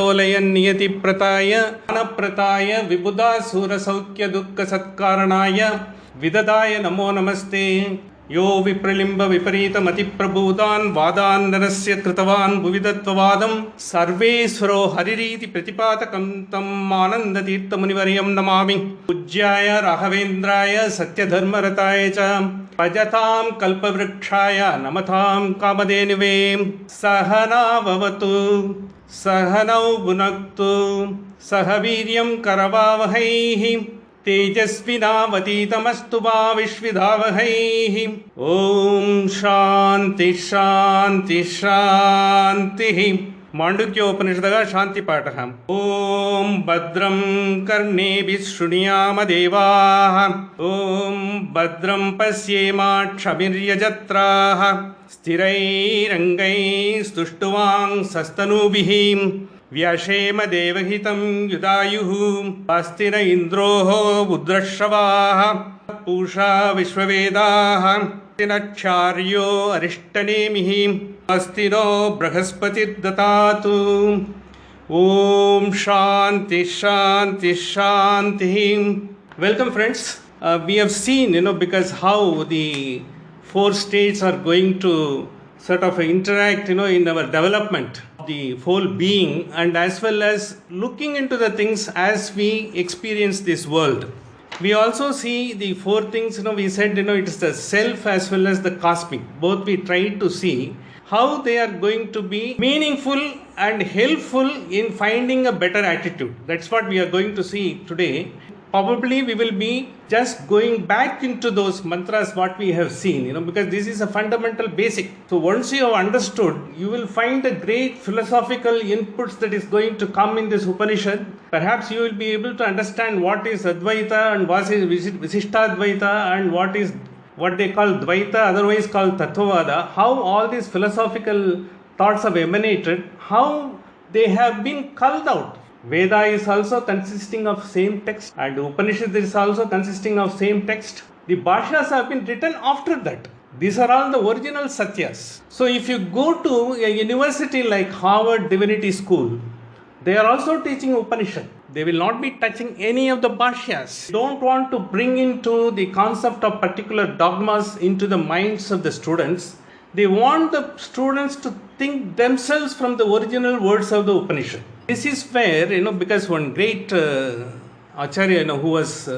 नियति प्रताय अनप्रताय विबुधा सूर सौख्य दुःख सत्कारणाय विददाय नमो नमस्ते। यो विप्रलिम्ब विपरीत मति प्रबोधान् वादान् नरस्य कृतवान् भुविदत्ववादं सर्वेश्वरो हरिरीति प्रतिपादकं तम् आनन्दतीर्थमुनिवर्यं नमामि। पूज्याय राघवेन्द्राय सत्यधर्मरताय च भजतां कल्पवृक्षाय नमतां कामधेनुवे। सहना भवतु सहनौ भुनक्तु सह वीर्यं करवावहैः तेजस्विनावतीतमस्तु मा विश्वविधावहैः। ॐ शान्ति शान्ति शान्तिः। माण्डुक्योपनिषदः शान्तिपाठः। ॐ भद्रं कर्णेभिः शृणुयाम देवाः। ॐ भद्रं पश्येमाक्षभिर्यजत्राः स्थिरैरङ्गैस्तुष्टुवांसस्तनूभिः व्यशेम देवहितं युदायुः। अस्ति न इन्द्रोः बुद्रश्रवाः पूषा विश्ववेदाः। अस्ति न क्षार्यो अरिष्टनेमिः अस्ति नो बृहस्पतिर्दधातु। ॐ शान्ति शान्ति शान्तिः। Welcome friends. We have seen, because how the four states are going to sort of interact, in our development of the whole being, and as well as looking into the things as we experience this world. We also see the four things, we said, it is the self as well as the cosmic. Both we tried to see how they are going to be meaningful and helpful in finding a better attitude. That's what we are going to see today. Probably we will be just going back into those mantras what we have seen, because this is a fundamental basic. So once you have understood, you will find a great philosophical inputs that is going to come in this Upanishad. Perhaps you will be able to understand what is Advaita and what is Visishtadvaita and what they call Dvaita, otherwise called Tattvavada. How all these philosophical thoughts have emanated, how they have been culled out. Veda is also consisting of same text, and Upanishad is also consisting of same text. The Bhashyas have been written after that. These are all the original Satyas. So if you go to a university like Harvard Divinity School, they are also teaching Upanishad. They will not be touching any of the Bhashyas. They don't want to bring into the concept of particular dogmas into the minds of the students. They want the students to think themselves from the original words of the Upanishad. This is where, because one great Acharya, who was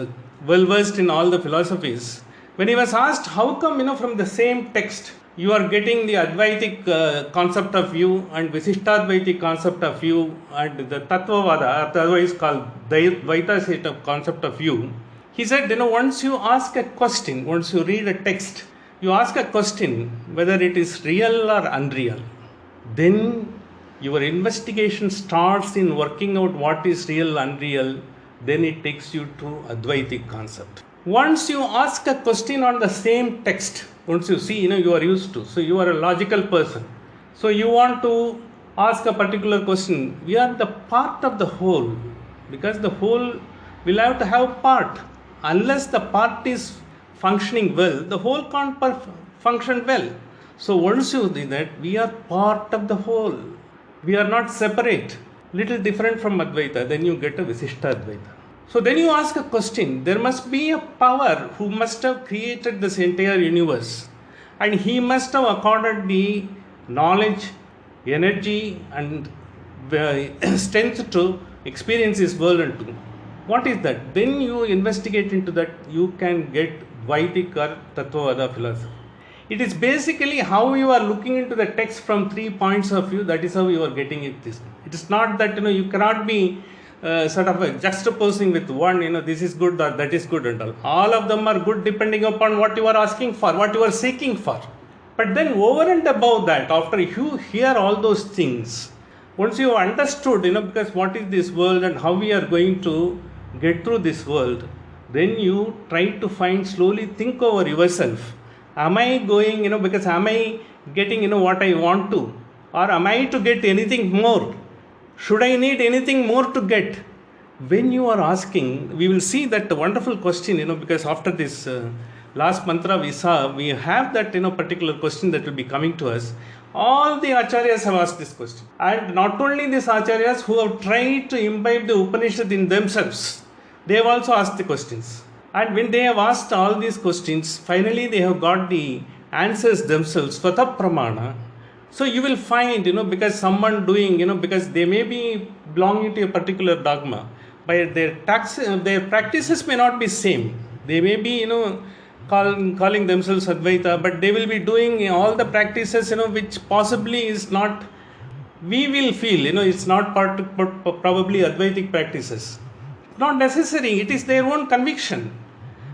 well versed in all the philosophies, when he was asked, how come, from the same text, you are getting the Advaitic concept of view and Visishtadvaitic concept of view and the Tattvavada, otherwise called Dvaita set of concept of view, he said, once you ask a question, once you read a text, you ask a question whether it is real or unreal, then your investigation starts in working out what is real, unreal, then it takes you to Advaitic concept. Once you ask a question on the same text, once you see, you are used to, so you are a logical person, so you want to ask a particular question. We are the part of the whole, because the whole will have to have part. Unless the part is functioning well, the whole can't function well. So once you do that, we are part of the whole. We are not separate, little different from Advaita, then you get a Visishtadvaita. So then you ask a question, there must be a power who must have created this entire universe, and he must have accorded the knowledge, energy and strength to experience this world into. What is that? Then you investigate into that, you can get Vaidik or Tattvavada philosophy. It is basically how you are looking into the text from 3 points of view. That is how you are getting it. It is not that you cannot be sort of juxtaposing with one. This is good or that is good and all. All of them are good depending upon what you are asking for, what you are seeking for. But then over and above that, after you hear all those things, once you have understood, because what is this world and how we are going to get through this world, then you try to find, slowly think over yourself. Am I going, because am I getting, what I want to? Or am I to get anything more? Should I need anything more to get? When you are asking, we will see that wonderful question, because after this last mantra we saw, we have that particular question that will be coming to us. All the acharyas have asked this question. And not only these acharyas who have tried to imbibe the Upanishad in themselves, they have also asked the questions. And when they have asked all these questions, finally they have got the answers themselves, Svata Pramana. So you will find, because someone doing, because they may be belonging to a particular dogma, but their practices may not be same. They may be, calling themselves Advaita, but they will be doing all the practices, which possibly is not, we will feel, it's not probably Advaitic practices. Not necessary, it is their own conviction.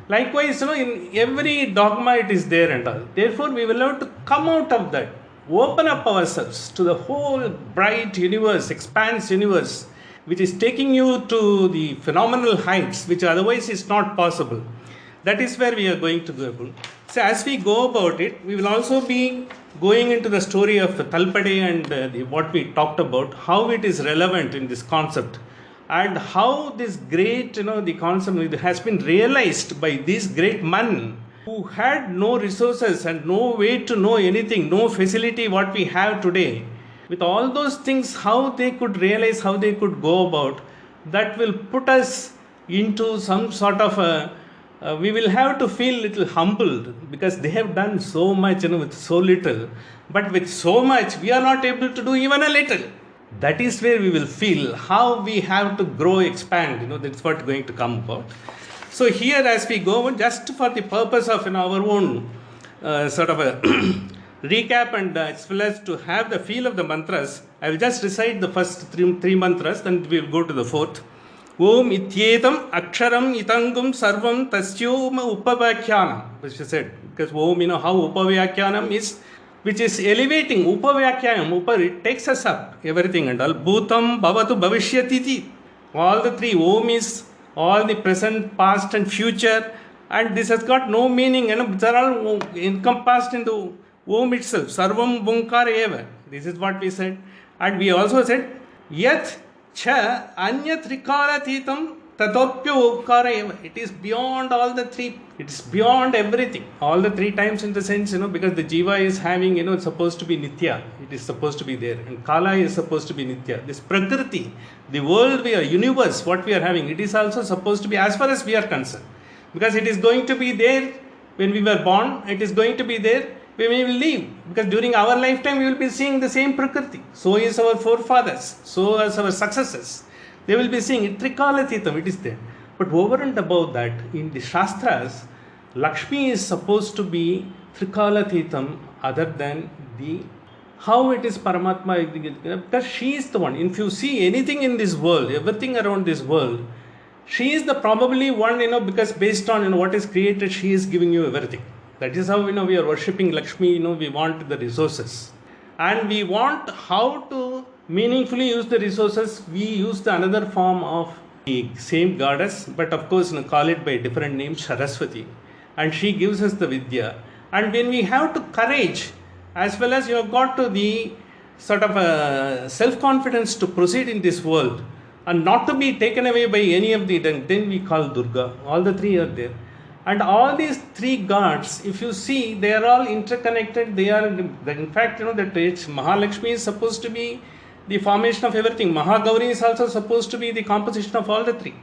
Likewise, in every dogma it is there and all. Therefore, we will have to come out of that, open up ourselves to the whole bright universe, expanse universe, which is taking you to the phenomenal heights, which otherwise is not possible. That is where we are going to go. So as we go about it, we will also be going into the story of Talpade and what we talked about, how it is relevant in this concept, and how this great, the concept has been realized by these great men who had no resources and no way to know anything, no facility what we have today. With all those things, how they could realize, how they could go about, that will put us into some sort of we will have to feel little humbled, because they have done so much, with so little. But with so much, we are not able to do even a little. That is where we will feel how we have to grow, expand. That's what is going to come about. So here, as we go, just for the purpose of our own sort of a recap, and as well as to have the feel of the mantras, I will just recite the first three mantras, then we will go to the fourth. Om ityetam aksharam itangum sarvam tasyoma upavakhyanam, which is said, because Om, how upavakhyanam is, which is elevating, upavakhyanam, it takes us up, everything and all. Bhutam bhavatu bhavishyatiti, all the three. Om is all the present, past and future, and this has got no meaning, they are all encompassed into Om itself. Sarvam Bhunkara eva, this is what we said. And we also said, Yat Cha Anyat Rikarathitham Tatopya Okara eva. It is beyond all the three. It is beyond everything. All the three times in the sense, because the Jiva is having, it's supposed to be Nitya. It is supposed to be there. And Kala is supposed to be Nitya. This Prakriti, the world we are, universe, what we are having, it is also supposed to be, as far as we are concerned. Because it is going to be there when we were born. It is going to be there when we will leave. Because during our lifetime, we will be seeing the same Prakriti. So is our forefathers. So is our successors. They will be seeing it. Trikalathitam, it is there. But over and above that, in the Shastras, Lakshmi is supposed to be Trikalathitam, other than the, how it is Paramatma, because she is the one. If you see anything in this world, everything around this world, she is the probably one, because based on, what is created, she is giving you everything. That is how, we are worshipping Lakshmi, we want the resources. And we want how to meaningfully use the resources. We use the another form of the same goddess, but of course, call it by a different name, Saraswati. And she gives us the Vidya. And when we have to courage, as well as you have got to the sort of self-confidence to proceed in this world, and not to be taken away by any of the, then we call Durga. All the three are there. And all these three gods, if you see, they are all interconnected. They are, in fact, that Mahalakshmi is supposed to be the formation of everything. Mahagauri is also supposed to be the composition of all the three.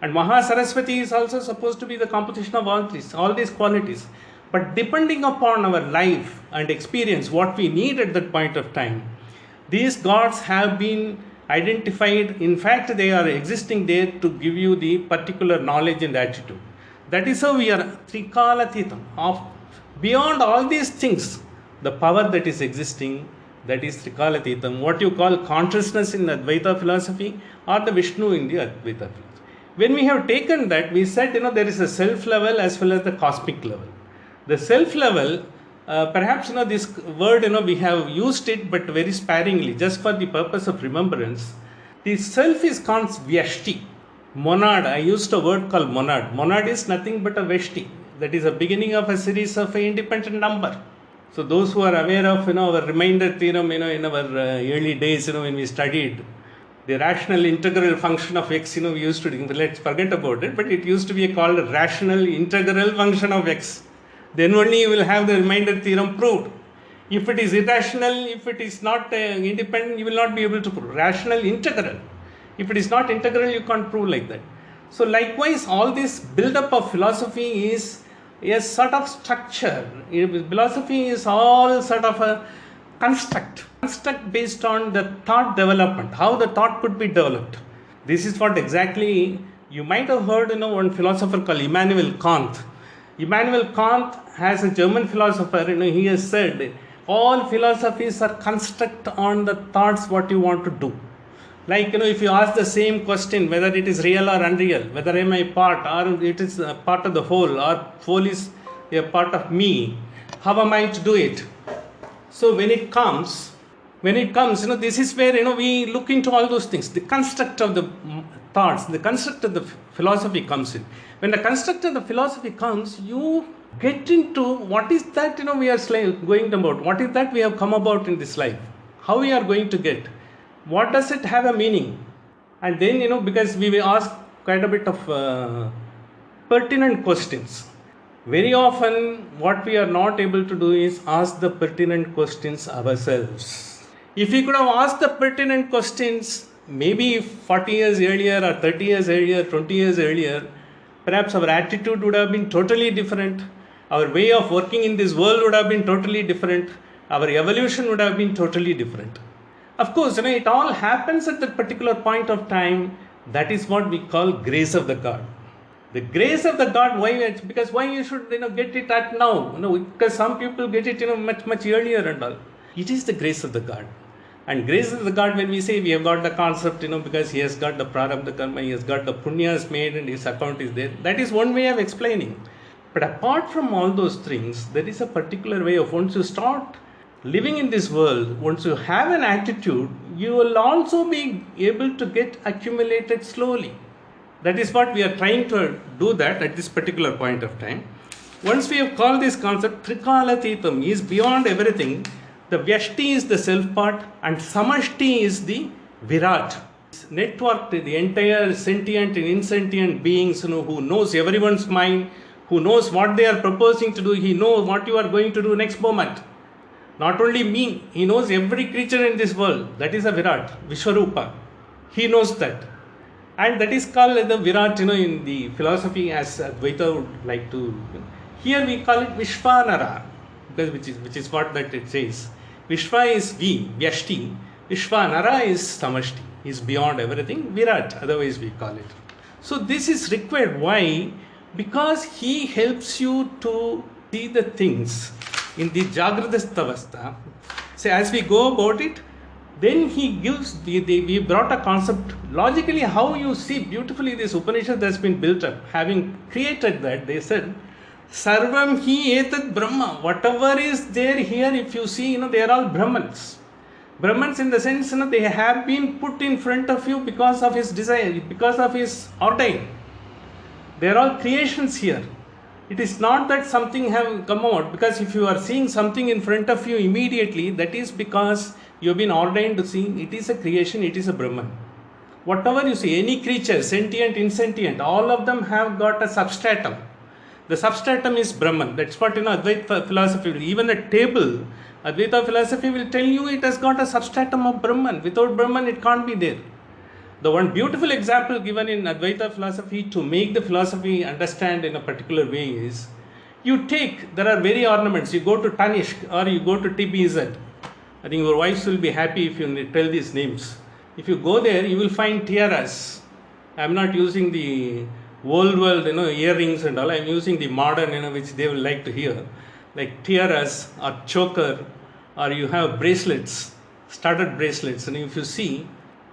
And Mahasaraswati is also supposed to be the composition of all these qualities. But depending upon our life and experience, what we need at that point of time, these gods have been identified. In fact, they are existing there to give you the particular knowledge and attitude. That is how we are Trikalathitam. Beyond all these things, the power that is existing, that is Trikalathitam. What you call consciousness in Advaita philosophy, or the Vishnu in the Advaita philosophy. When we have taken that, we said, there is a self level as well as the cosmic level. The self level, perhaps, this word, we have used it, but very sparingly, just for the purpose of remembrance. The self is called Vyashti. Monad, I used a word called monad. Monad is nothing but a Vyashti. That is a beginning of a series of an independent number. So those who are aware of, our remainder theorem, in our early days, when we studied the rational integral function of x, we used to, let's forget about it, but it used to be called a rational integral function of x. Then only you will have the remainder theorem proved. If it is irrational, if it is not independent, you will not be able to prove. Rational, integral. If it is not integral, you can't prove like that. So likewise, all this build-up of philosophy is a sort of structure. Philosophy is all sort of a construct based on the thought development, how the thought could be developed. This is what exactly you might have heard, one philosopher called Immanuel Kant. Immanuel Kant has a German philosopher, he has said, all philosophies are construct on the thoughts what you want to do. Like, if you ask the same question, whether it is real or unreal, whether am I part or it is a part of the whole, or whole is a part of me, how am I to do it? So when it comes, this is where, we look into all those things. The construct of the thoughts, the construct of the philosophy comes in. When the construct of the philosophy comes, you get into what is that, we are going about, what is that we have come about in this life, how we are going to get. What does it have a meaning? And then, because we will ask quite a bit of pertinent questions. Very often, what we are not able to do is ask the pertinent questions ourselves. If we could have asked the pertinent questions, maybe 40 years earlier, or 30 years earlier, 20 years earlier, perhaps our attitude would have been totally different. Our way of working in this world would have been totally different. Our evolution would have been totally different. Of course, it all happens at that particular point of time. That is what we call grace of the God. The grace of the God, why? Because why you should get it at now? Because some people get it much earlier and all. It is the grace of the God. And grace of the God, when we say we have got the concept, because he has got the prarabdha karma, he has got the punyas made and his account is there. That is one way of explaining. But apart from all those things, there is a particular way of once you start living in this world, once you have an attitude, you will also be able to get accumulated slowly. That is what we are trying to do that at this particular point of time. Once we have called this concept, Trikalatitam is beyond everything. The Vyashti is the self part and Samashti is the Virat. It's networked the entire sentient and insentient beings who knows everyone's mind, who knows what they are proposing to do, he knows what you are going to do next moment. Not only me, he knows every creature in this world. That is a Virat, Vishwarupa. He knows that. And that is called the Virat, in the philosophy as Advaita would like to. Here we call it Vishwanara, which is what that it says. Vishwa is Vyashti. Vishwanara is Samashti. Is beyond everything. Virat, otherwise we call it. So this is required. Why? Because he helps you to see the things in the Jagradasthavastha. So as we go about it, then he gives, we brought a concept, logically how you see beautifully this Upanishad has been built up. Having created that, they said, Sarvam hi etat Brahma. Whatever is there here, if you see, they are all Brahmans. Brahmans in the sense, they have been put in front of you because of his desire, because of his ordain. They are all creations here. It is not that something have come out, because if you are seeing something in front of you immediately, that is because you have been ordained to see it is a creation, it is a Brahman. Whatever you see, any creature, sentient, insentient, all of them have got a substratum. The substratum is Brahman. That's what Advaita philosophy will. Even a table, Advaita philosophy will tell you it has got a substratum of Brahman. Without Brahman, it can't be there. The one beautiful example given in Advaita philosophy to make the philosophy understand in a particular way is, there are very ornaments. You go to Tanishq or you go to TBZ. I think your wives will be happy if you tell these names. If you go there, you will find tiaras. I am not using the old world, earrings and all. I am using the modern, which they will like to hear. Like tiaras or choker, or you have bracelets, studded bracelets. And if you see,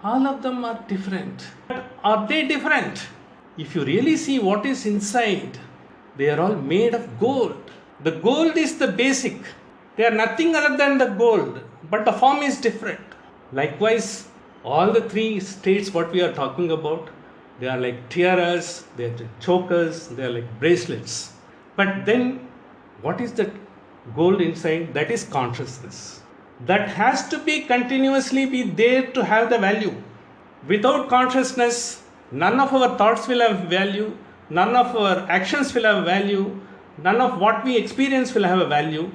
all of them are different. But are they different? If you really see what is inside, they are all made of gold. The gold is the basic. They are nothing other than the gold, but the form is different. Likewise, all the three states what we are talking about, they are like tiaras, they are chokers, they are like bracelets. But then, what is that gold inside? That is consciousness. That has to be continuously be there to have the value. Without consciousness, none of our thoughts will have value, none of our actions will have value, none of what we experience will have a value.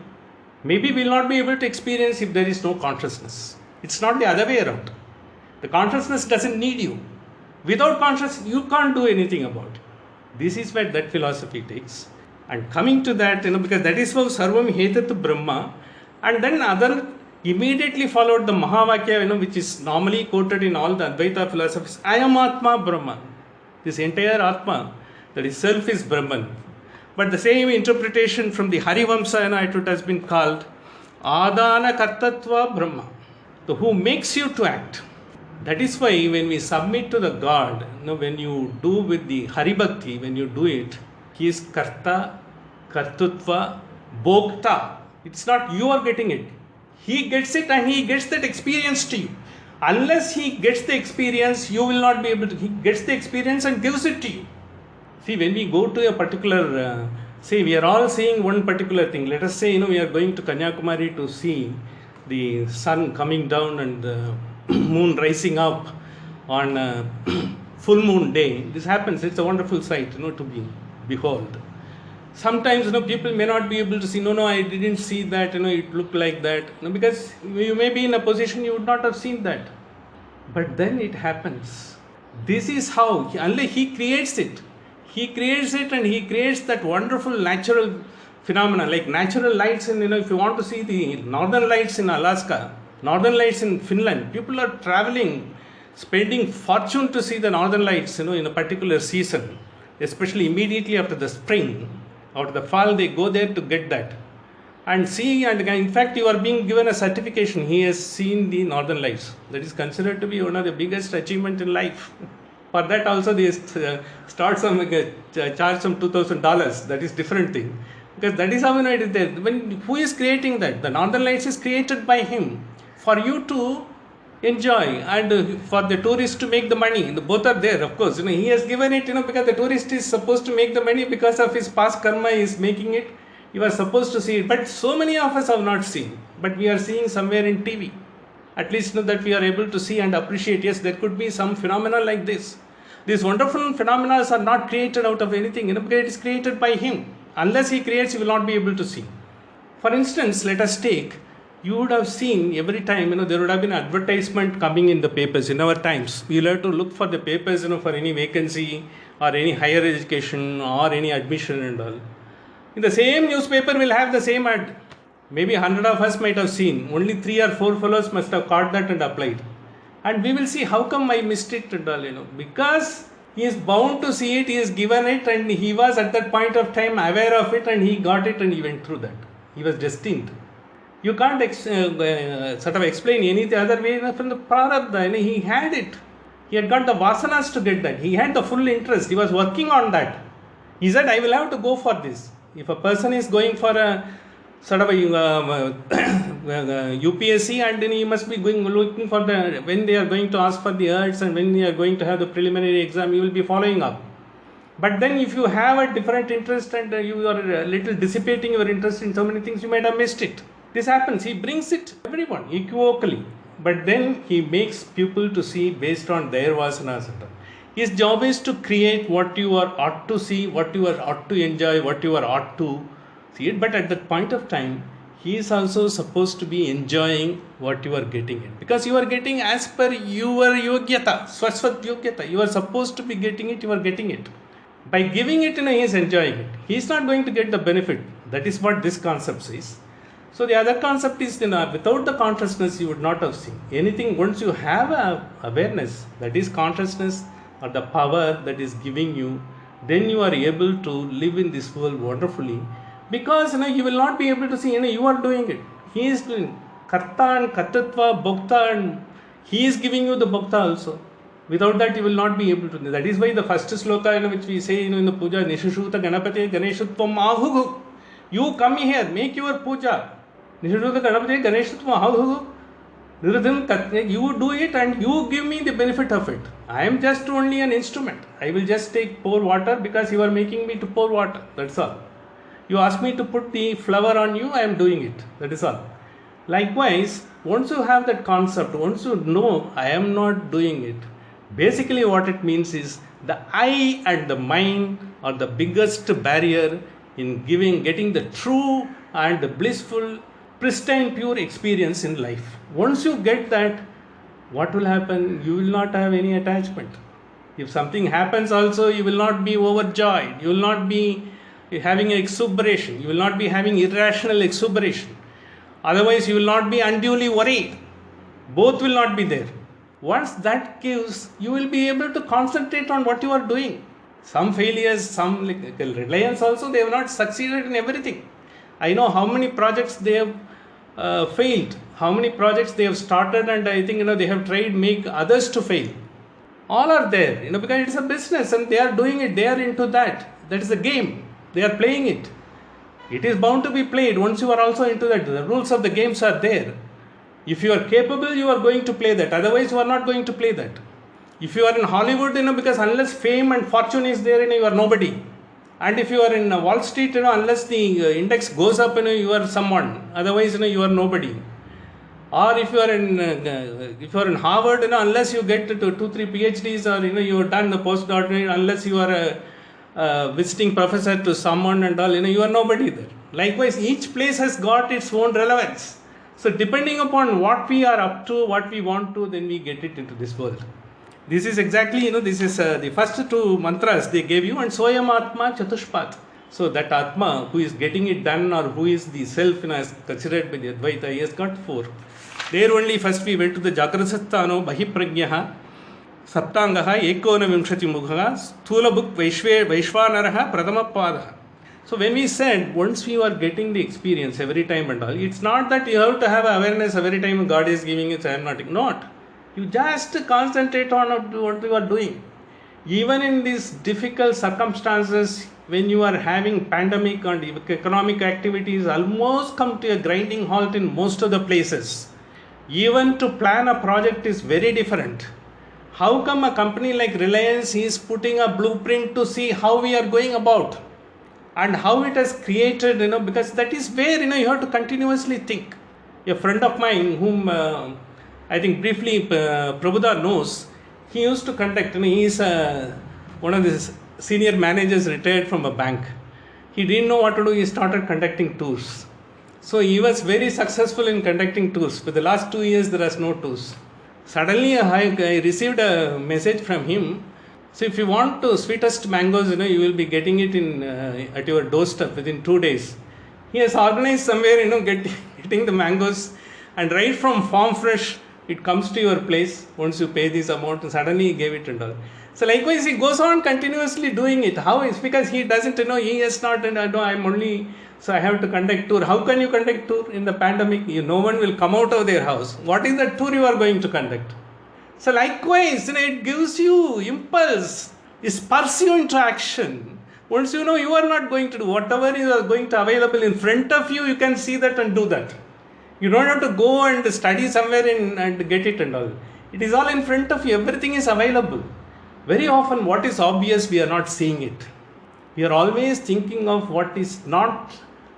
Maybe we'll not be able to experience if there is no consciousness. It's not the other way around. The consciousness doesn't need you. Without consciousness, you can't do anything about it. This is where that philosophy takes. And coming to that, because that is how Sarvam Hetat Brahma, and then other immediately followed the Mahavakya, which is normally quoted in all the Advaita philosophies. I am Atma Brahman. This entire Atma, that is self, is Brahman. But the same interpretation from the Harivamsa, it has been called Adana Kartatva Brahma, who makes you to act. That is why when we submit to the God, when you do with the Haribhakti, when you do it, He is Karta, Kartutva, Bhokta. It's not you are getting it. He gets it and He gets that experience to you. Unless He gets the experience, you will not be able to. He gets the experience and gives it to you. See, when we go to a particular, say we are all seeing one particular thing. Let us say, we are going to Kanyakumari to see the sun coming down and the moon rising up on a full moon day. This happens. It's a wonderful sight, to behold. Sometimes, people may not be able to see, no, I didn't see that, it looked like that. Because you may be in a position you would not have seen that. But then it happens. This is how, unless He creates it. He creates it and He creates that wonderful natural phenomena, like natural lights. And, if you want to see the northern lights in Alaska, northern lights in Finland, people are traveling, spending fortune to see the northern lights, in a particular season, especially immediately after the spring. After the fall, they go there to get that and see. And in fact, you are being given a certification. He has seen the northern lights. That is considered to be one of the biggest achievement in life. For that also, they charge some $2,000. That is different thing, because that is how it is there. Who is creating that? The northern lights is created by Him for you to enjoy and for the tourist to make the money. Both are there, of course. He has given it, because the tourist is supposed to make the money because of his past karma is making it. You are supposed to see it. But so many of us have not seen. But we are seeing somewhere in TV. At least that we are able to see and appreciate. Yes, there could be some phenomena like this. These wonderful phenomena are not created out of anything. Because it is created by Him. Unless He creates, you will not be able to see. For instance, let us take, you would have seen every time, there would have been advertisement coming in the papers in our times. We will have to look for the papers, for any vacancy or any higher education or any admission and all. In the same newspaper, we'll have the same ad. Maybe 100 of us might have seen. Only 3 or 4 fellows must have caught that and applied. And we will see how come I missed it and all, Because he is bound to see it, he is given it, and he was at that point of time aware of it, and he got it and he went through that. He was destined. You can't sort of explain any other way from the prarabdha. He had it. He had got the vasanas to get that. He had the full interest. He was working on that. He said, I will have to go for this. If a person is going for a sort of a UPSC, and then he must be looking for when they are going to ask for the ERTS and when they are going to have the preliminary exam, you will be following up. But then if you have a different interest and you are a little dissipating your interest in so many things, you might have missed it. This happens. He brings it everyone equivocally. But then He makes people to see based on their vasanas. His job is to create what you are ought to see, what you are ought to enjoy, what you are ought to see it. But at that point of time, He is also supposed to be enjoying what you are getting it. Because you are getting as per your yogyata, swasvat yogyata. You are supposed to be getting it, you are getting it. By giving it, He is enjoying it. He is not going to get the benefit. That is what this concept says. So the other concept is, without the consciousness, you would not have seen anything. Once you have a awareness, that is consciousness or the power that is giving you, then you are able to live in this world wonderfully. Because you will not be able to see, you are doing it. He is doing karta and kartatva, bhokta, and He is giving you the bhokta also. Without that, you will not be able to. That is why the first sloka, which we say in the puja, Nishushuta Ganapati Ganeshutvam Ahugu. You come here, make your puja. Nishushuta Ganapati Ganeshutvam Ahugu. You do it and you give me the benefit of it. I am just only an instrument. I will just pour water because you are making me to pour water. That's all. You ask me to put the flower on you, I am doing it. That is all. Likewise, once you have that concept, once you know I am not doing it, basically what it means is the I and the mind are the biggest barrier in getting the true and the blissful pristine, pure experience in life. Once you get that, what will happen? You will not have any attachment. If something happens also, you will not be overjoyed. You will not be having exuberation. You will not be having irrational exuberation. Otherwise, you will not be unduly worried. Both will not be there. Once that gives, you will be able to concentrate on what you are doing. Some failures, some like Reliance also, they have not succeeded in everything. I know how many projects they have failed, how many projects they have started, and I think they have tried make others to fail. All are there, because it's a business and they are doing it. They are into that. That is a game. They are playing it. It is bound to be played once you are also into that. The rules of the games are there. If you are capable, you are going to play that. Otherwise, you are not going to play that. If you are in Hollywood, because unless fame and fortune is there, you are nobody. And if you are in Wall Street, unless the index goes up, you are someone. Otherwise, you are nobody. Or if you are in Harvard, unless you get to 2-3 PhDs, or you have done the postdoctorate, unless you are a visiting professor to someone and all, you are nobody there. Likewise, each place has got its own relevance. So depending upon what we are up to, what we want to, then we get it into this world. This is exactly, this is the first two mantras they gave you, and Soyam Atma Chatushpat. So that Atma who is getting it done, or who is the self, as considered by the Advaita, he has got 4. There only first we went to the Jagrasatthano Bahipragyaha Saptangaha Ekona Vimshati Mugha Sthulabuk Vaishvanaraha Pradamapada. So when we said once you are getting the experience every time and all, it's not that you have to have awareness every time God is giving it, I am not. You just concentrate on what you are doing. Even in these difficult circumstances, when you are having pandemic and economic activities almost come to a grinding halt in most of the places, even to plan a project is very different. How come a company like Reliance is putting a blueprint to see how we are going about and how it has created, because that is where, you have to continuously think. A friend of mine whom I think briefly Prabhuda knows, he used to conduct, he is one of the senior managers retired from a bank. He didn't know what to do, he started conducting tours. So he was very successful in conducting tours. For the last 2 years, there was no tours. Suddenly, I received a message from him. So if you want to sweetest mangoes, you will be getting it in at your doorstep within 2 days. He has organized somewhere, getting the mangoes, and right from farm fresh, it comes to your place once you pay this amount, and suddenly he gave it and all. So likewise, he goes on continuously doing it. How? It's because he doesn't, he is not, I'm only, so I have to conduct tour. How can you conduct tour in the pandemic? No one will come out of their house. What is the tour you are going to conduct? So likewise, it gives you impulse, it spurs you into action. Once you are not going to do whatever you are going to available in front of you, you can see that and do that. You don't have to go and study somewhere and get it and all. It is all in front of you. Everything is available. Very often what is obvious, we are not seeing it. We are always thinking of what is not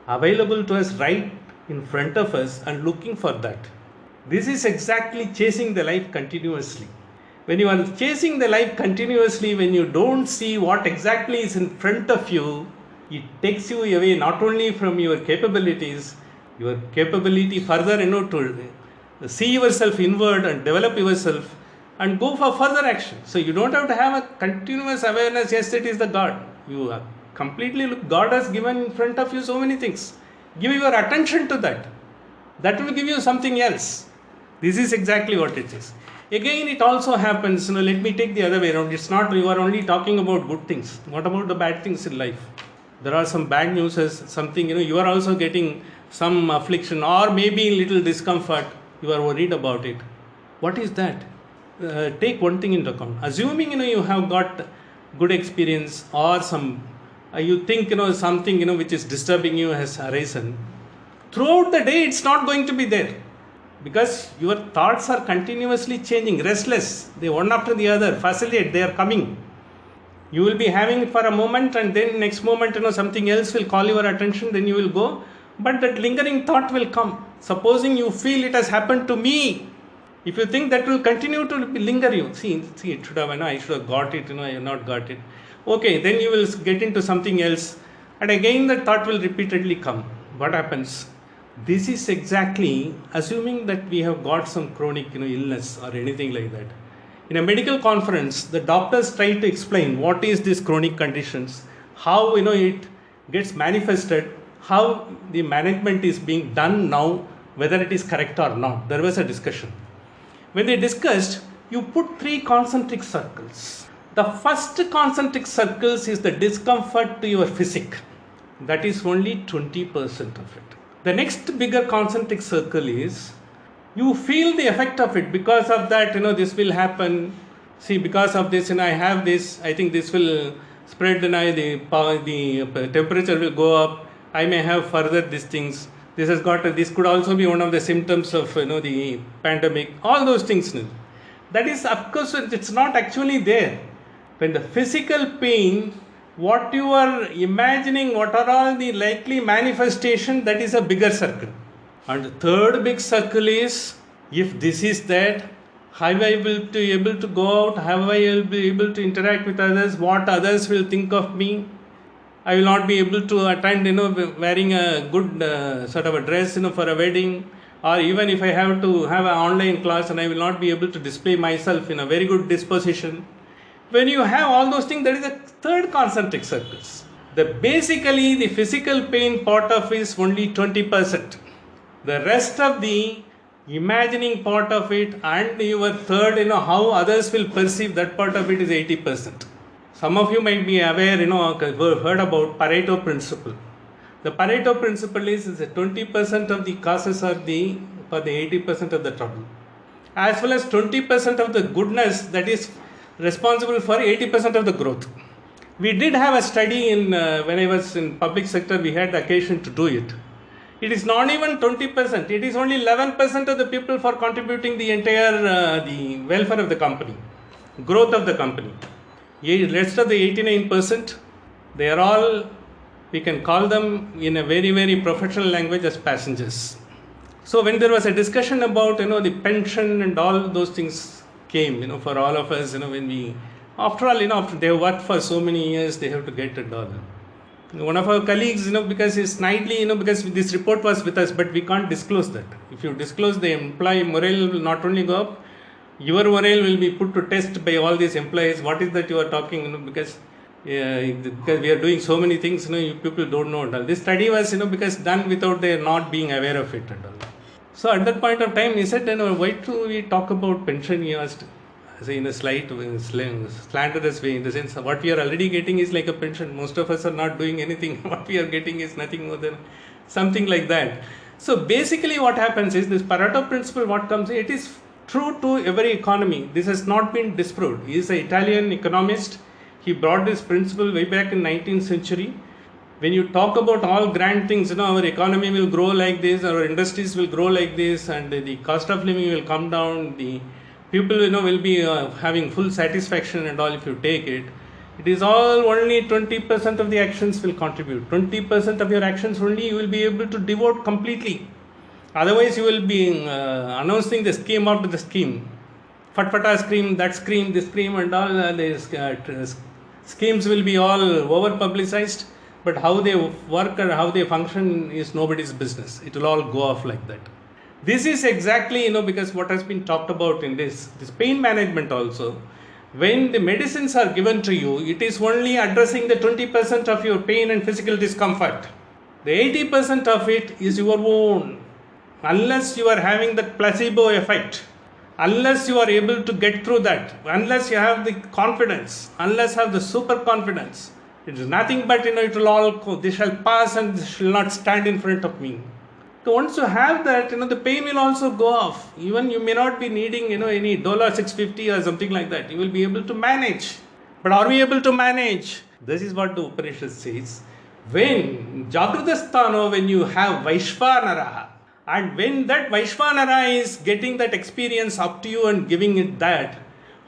available to us right in front of us and looking for that. This is exactly chasing the life continuously. When you are chasing the life continuously, when you don't see what exactly is in front of you, it takes you away not only from your capabilities, your capability further, to see yourself inward and develop yourself and go for further action. So you don't have to have a continuous awareness, yes, it is the God. You are completely look, God has given in front of you so many things. Give your attention to that. That will give you something else. This is exactly what it is. Again, it also happens, let me take the other way around. It's not you are only talking about good things. What about the bad things in life? There are some bad news, something, you are also getting some affliction or maybe little discomfort. You are worried about it. What is that? Take one thing into account. Assuming, you have got good experience or some, you think, something, which is disturbing you has arisen. Throughout the day, it's not going to be there. Because your thoughts are continuously changing, restless. They one after the other, facilitate, they are coming. You will be having it for a moment and then next moment, something else will call your attention, then you will go. But that lingering thought will come. Supposing you feel it has happened to me. If you think that will continue to linger you. See, it should have, I should have got it, I have not got it. Okay, then you will get into something else. And again that thought will repeatedly come. What happens? This is exactly assuming that we have got some chronic illness or anything like that. In a medical conference, the doctors try to explain what is this chronic conditions, how it gets manifested, how the management is being done now, whether it is correct or not. There was a discussion. When they discussed, you put three concentric circles. The first concentric circles is the discomfort to your physique. That is only 20% of it. The next bigger concentric circle is you feel the effect of it. Because of that, this will happen. See, because of this, I have this. I think this will spread. The temperature will go up. I may have further these things. This could also be one of the symptoms of the pandemic. All those things. That is, of course, it's not actually there. When the physical pain, what you are imagining, what are all the likely manifestation, that is a bigger circle. And the third big circle is, if this is that, how I will be able to go out, how I will be able to interact with others, what others will think of me. I will not be able to attend, wearing a good sort of a dress, for a wedding, or even if I have to have an online class, and I will not be able to display myself in a very good disposition. When you have all those things, there is a third concentric circles. Basically, the physical pain part of it is only 20%. The rest of the imagining part of it and your third, how others will perceive, that part of it is 80%. Some of you might be aware, heard about Pareto principle. The Pareto principle is that 20% of the causes are for the 80% of the trouble. As well as 20% of the goodness that is responsible for 80% of the growth. We did have a study when I was in public sector, we had the occasion to do it. It is not even 20%, it is only 11% of the people for contributing the entire the welfare of the company, growth of the company. The rest of the 89%, they are all, we can call them in a very, very professional language as passengers. So when there was a discussion about, the pension and all those things came, for all of us, when we, after all, after they have worked for so many years, they have to get $1. One of our colleagues, because he's snidely, because this report was with us, but we can't disclose that. If you disclose, the employee morale will not only go up, your morale will be put to test by all these employees. What is that you are talking, because we are doing so many things, you people don't know. This study was, because done without their not being aware of it and all. So at that point of time, he said, why do we talk about pension? He asked, in a slight, slanderous way, in the sense, what we are already getting is like a pension. Most of us are not doing anything. What we are getting is nothing more than something like that. So basically what happens is, this Pareto principle, what comes, it is true to every economy. This has not been disproved. He is an Italian economist. He brought this principle way back in 19th century. When you talk about all grand things, our economy will grow like this, our industries will grow like this, and the cost of living will come down, the people, will be having full satisfaction and all if you take it. It is all only 20% of the actions will contribute. 20% of your actions only you will be able to devote completely. Otherwise, you will be announcing the scheme after the scheme. Fatfata scheme, that scheme, this scheme, and all these schemes will be all over publicized. But how they work or how they function is nobody's business. It will all go off like that. This is exactly, because what has been talked about in this pain management also. When the medicines are given to you, it is only addressing the 20% of your pain and physical discomfort. The 80% of it is your own. Unless you are having that placebo effect, unless you are able to get through that, unless you have the confidence, unless you have the super confidence, it is nothing but, it will all go, this shall pass and this shall not stand in front of me. So once you have that, the pain will also go off. Even you may not be needing, any $650 or something like that. You will be able to manage. But are we able to manage? This is what the Upanishad says. When Jagrutasthano, when you have Vaishvanara, and when that Vaishvanara is getting that experience up to you and giving it that,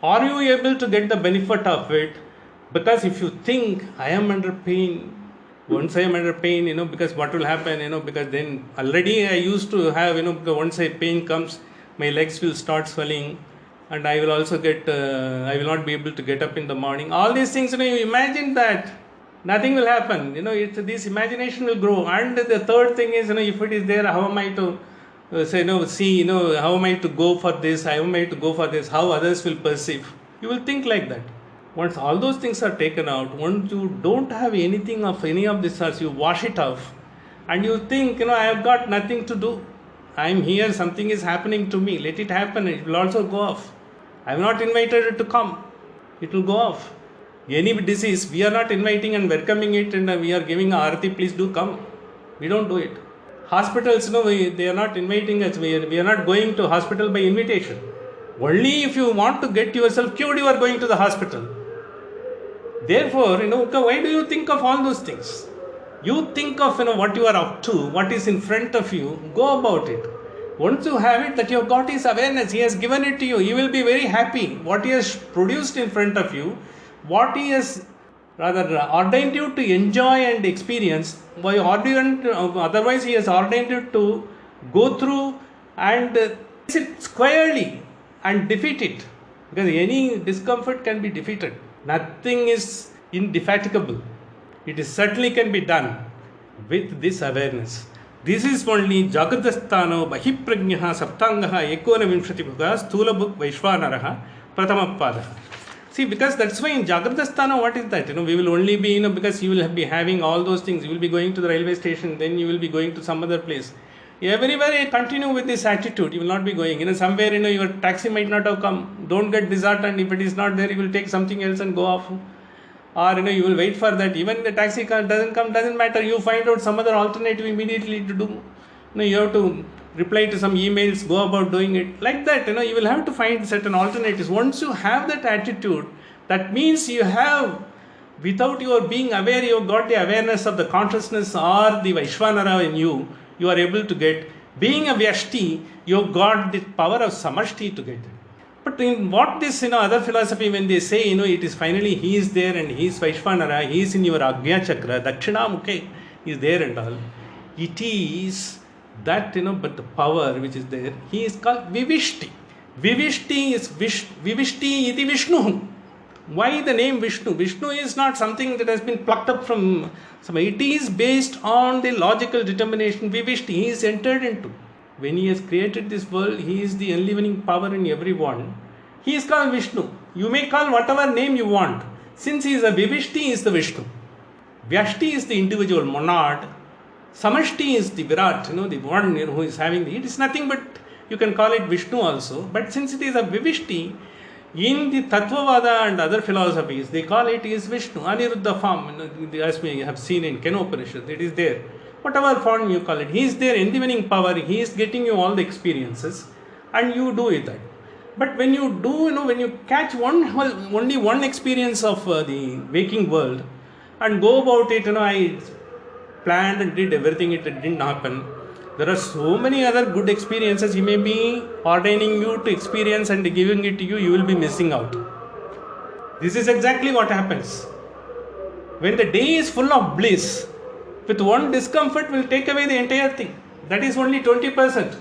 are you able to get the benefit of it? Because if you think, I am under pain, once I am under pain, because what will happen, because then already I used to have, because once a pain comes, my legs will start swelling and I will not be able to get up in the morning. All these things, you imagine that. Nothing will happen. This imagination will grow. And the third thing is, if it is there, how am I to how am I to go for this? How am I to go for this? How others will perceive? You will think like that. Once all those things are taken out, once you don't have anything of any of this sorts, you wash it off, and you think, I have got nothing to do. I am here, something is happening to me. Let it happen. It will also go off. I have not invited it to come. It will go off. Any disease, we are not inviting and welcoming it, and we are giving arati, please do come. We don't do it. Hospitals, they are not inviting us. We are not going to hospital by invitation. Only if you want to get yourself cured, you are going to the hospital. Therefore, why do you think of all those things? You think of what you are up to, what is in front of you, go about it. Once you have it, that you have got his awareness, he has given it to you, you will be very happy. What he has produced in front of you, what he has ordained you to enjoy and experience, otherwise he has ordained you to go through and face it squarely and defeat it. Because any discomfort can be defeated. Nothing is indefatigable. It certainly can be done with this awareness. This is only Jagradasthano Bahiprajnaha Saptangaha Ekonavimshatibhuga Stula Vaishvanaraha Pratamapadaha. See, because that's why in Jagradasthana, what is that? We will only be, because you will be having all those things. You will be going to the railway station, then you will be going to some other place. Everywhere you continue with this attitude, you will not be going. Somewhere, your taxi might not have come. Don't get disheartened. If it is not there, you will take something else and go off. Or, you will wait for that. Even the taxi car doesn't come, doesn't matter. You find out some other alternative immediately to do. You have to reply to some emails, go about doing it. Like that, you will have to find certain alternatives. Once you have that attitude, that means you have, without your being aware, you have got the awareness of the consciousness or the Vaishvanara in you. You are able to get. Being a Vyashti, you have got the power of Samashti to get it. But in what this, other philosophy, when they say, it is finally he is there and he is Vaishvanara, he is in your Agnya Chakra, Dakshina Mukhe, is there and all. It is that, but the power which is there, he is called Vivishti. Vivishti is Vivishti iti Vishnu. Why the name Vishnu? Vishnu is not something that has been plucked up from somewhere. It is based on the logical determination. Vivishti, he is entered into. When he has created this world, he is the enlivening power in everyone. He is called Vishnu. You may call whatever name you want. Since he is a Vivishti, he is the Vishnu. Vyashti is the individual monad. Samashti is the Virat, the one who is having it is nothing but, you can call it Vishnu also. But since it is a Vivishti, in the Tattvavada and other philosophies, they call it is Vishnu, Aniruddha form, as we have seen in Kenopanishad, it is there. Whatever form you call it, he is there, enlivening power, he is getting you all the experiences, and you do it that. But when you do, when you catch only one experience of the waking world, and go about it, I planned and did everything, it didn't happen. There are so many other good experiences he may be ordaining you to experience and giving it to you, you will be missing out. This is exactly what happens. When the day is full of bliss, with one discomfort will take away the entire thing. That is only 20%.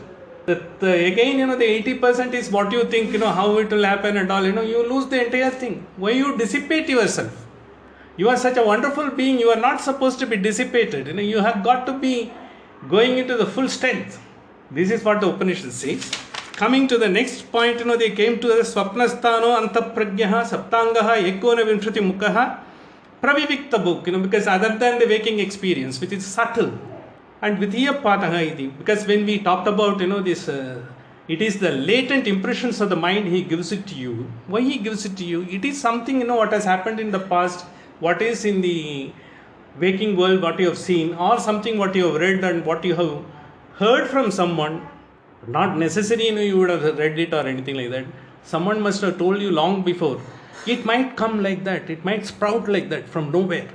Again, the 80% is what you think, how it will happen and all, you lose the entire thing. Why you dissipate yourself? You are such a wonderful being, you are not supposed to be dissipated. You have got to be going into the full strength. This is what the Upanishad says. Coming to the next point, they came to the Swapnasthano Antaprajnaha Saptangaha Ekonavimshati Mukhaha Pravivikta book, because other than the waking experience, which is subtle, and Vidhiya Pataha iti, because when we talked about, this, it is the latent impressions of the mind he gives it to you. Why he gives it to you? It is something, what has happened in the past, what is in the waking world, what you have seen, or something what you have read and what you have heard from someone. Not necessarily, you would have read it or anything like that. Someone must have told you long before. It might come like that. It might sprout like that from nowhere.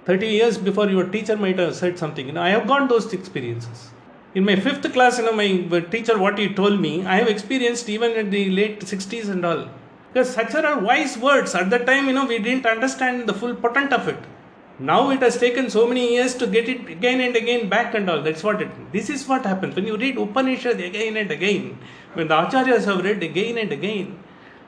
30 years before, your teacher might have said something. I have got those experiences. In my 5th class, my teacher, what he told me, I have experienced even in the late 60s and all. Because such are wise words. At that time, we didn't understand the full potent of it. Now it has taken so many years to get it again and again back and all. That's what this is what happens. When you read Upanishad again and again, when the Acharyas have read again and again,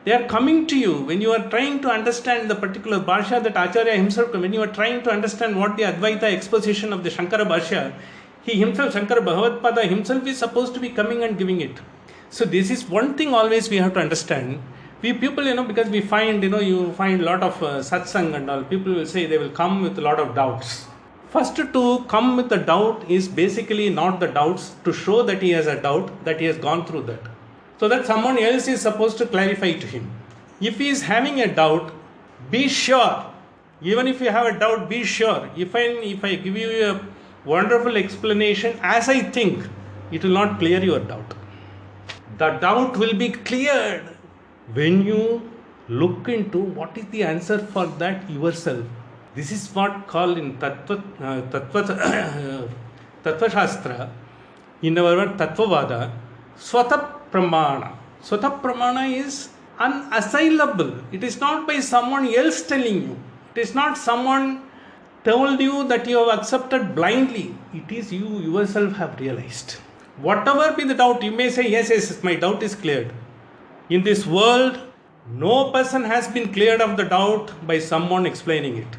They are coming to you when you are trying to understand the particular Bhashya that Acharya himself, when you are trying to understand what the Advaita exposition of the Shankara Bhashya, he himself, Shankara Bhagavad-pada himself is supposed to be coming and giving it. So this is one thing always we have to understand. We people, because we find, you find a lot of satsang and all, people will say they will come with a lot of doubts. First to come with the doubt is basically not the doubts, to show that he has a doubt, that he has gone through that. So that someone else is supposed to clarify to him. If he is having a doubt, be sure. Even if you have a doubt, be sure. If I give you a wonderful explanation as I think, it will not clear your doubt. The doubt will be cleared when you look into what is the answer for that yourself. This is what called in Tattva Shastra, in our word Tattvavada, Swata Pramana. Swata Pramana is unassailable. It is not by someone else telling you. It is not someone told you that you have accepted blindly. It is you yourself have realized. Whatever be the doubt, you may say, yes, my doubt is cleared. In this world, no person has been cleared of the doubt by someone explaining it.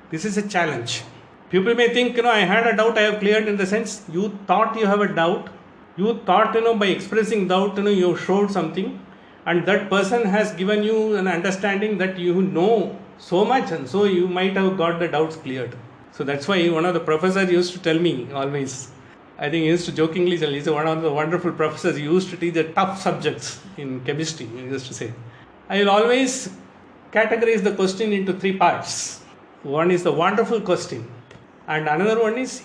This is a challenge. People may think, I had a doubt, I have cleared, in the sense you thought you have a doubt. You thought, by expressing doubt, you showed something, and that person has given you an understanding that you know so much, and so you might have got the doubts cleared. So that's why one of the professors used to tell me always, I think he used to jokingly tell, he's one of the wonderful professors, he used to teach the tough subjects in chemistry, he used to say, I will always categorize the question into three parts. One is the wonderful question, and another one is,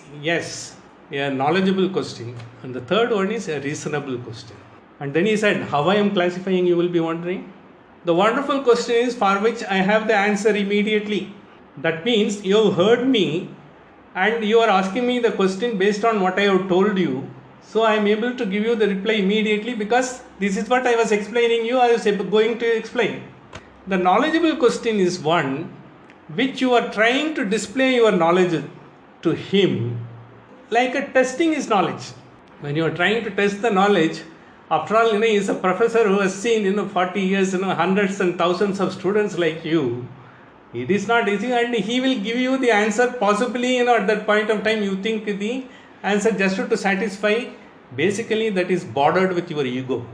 a knowledgeable question, and the third one is a reasonable question. And then he said, how I am classifying, you will be wondering. The wonderful question is for which I have the answer immediately. That means you have heard me and you are asking me the question based on what I have told you. So I am able to give you the reply immediately because this is what I was explaining you, I was going to explain. The knowledgeable question is one which you are trying to display your knowledge to him, like a testing is knowledge. When you are trying to test the knowledge, after all, he is a professor who has seen, 40 years, hundreds and thousands of students like you. It is not easy, and he will give you the answer possibly, at that point of time you think the answer just to satisfy. Basically, that is bordered with your ego.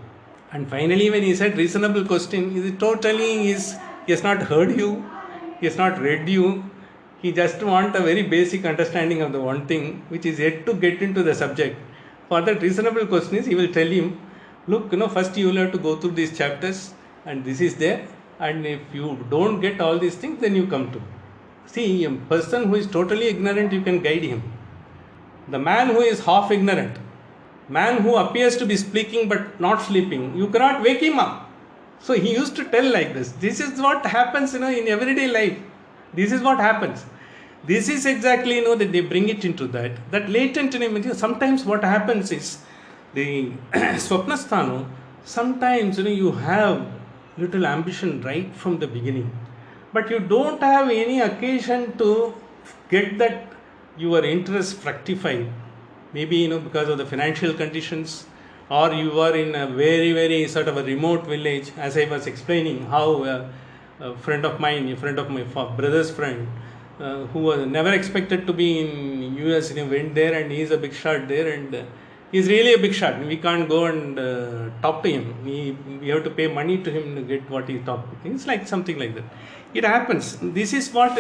And finally, when he said reasonable question, he has not heard you, he has not read you. He just wants a very basic understanding of the one thing, which is yet to get into the subject. For that reasonable question is, he will tell him, look, first you will have to go through these chapters, and this is there. And if you don't get all these things, then you come to me. See, a person who is totally ignorant, you can guide him. The man who is half ignorant, man who appears to be speaking but not sleeping, you cannot wake him up. So he used to tell like this. This is what happens, in everyday life. This is what happens. This is exactly, that they bring it into that. That latent, sometimes what happens is, the Swapnasthana, sometimes, you have little ambition right from the beginning, but you don't have any occasion to get that your interest fructified. Maybe, because of the financial conditions, or you are in a very, very sort of a remote village, as I was explaining, how a friend of mine, a friend of my brother's friend, who was never expected to be in US, went there, and he is a big shot there, and he's really a big shot. We can't go and talk to him. We have to pay money to him to get what he talks. It's like something like that. It happens. This is what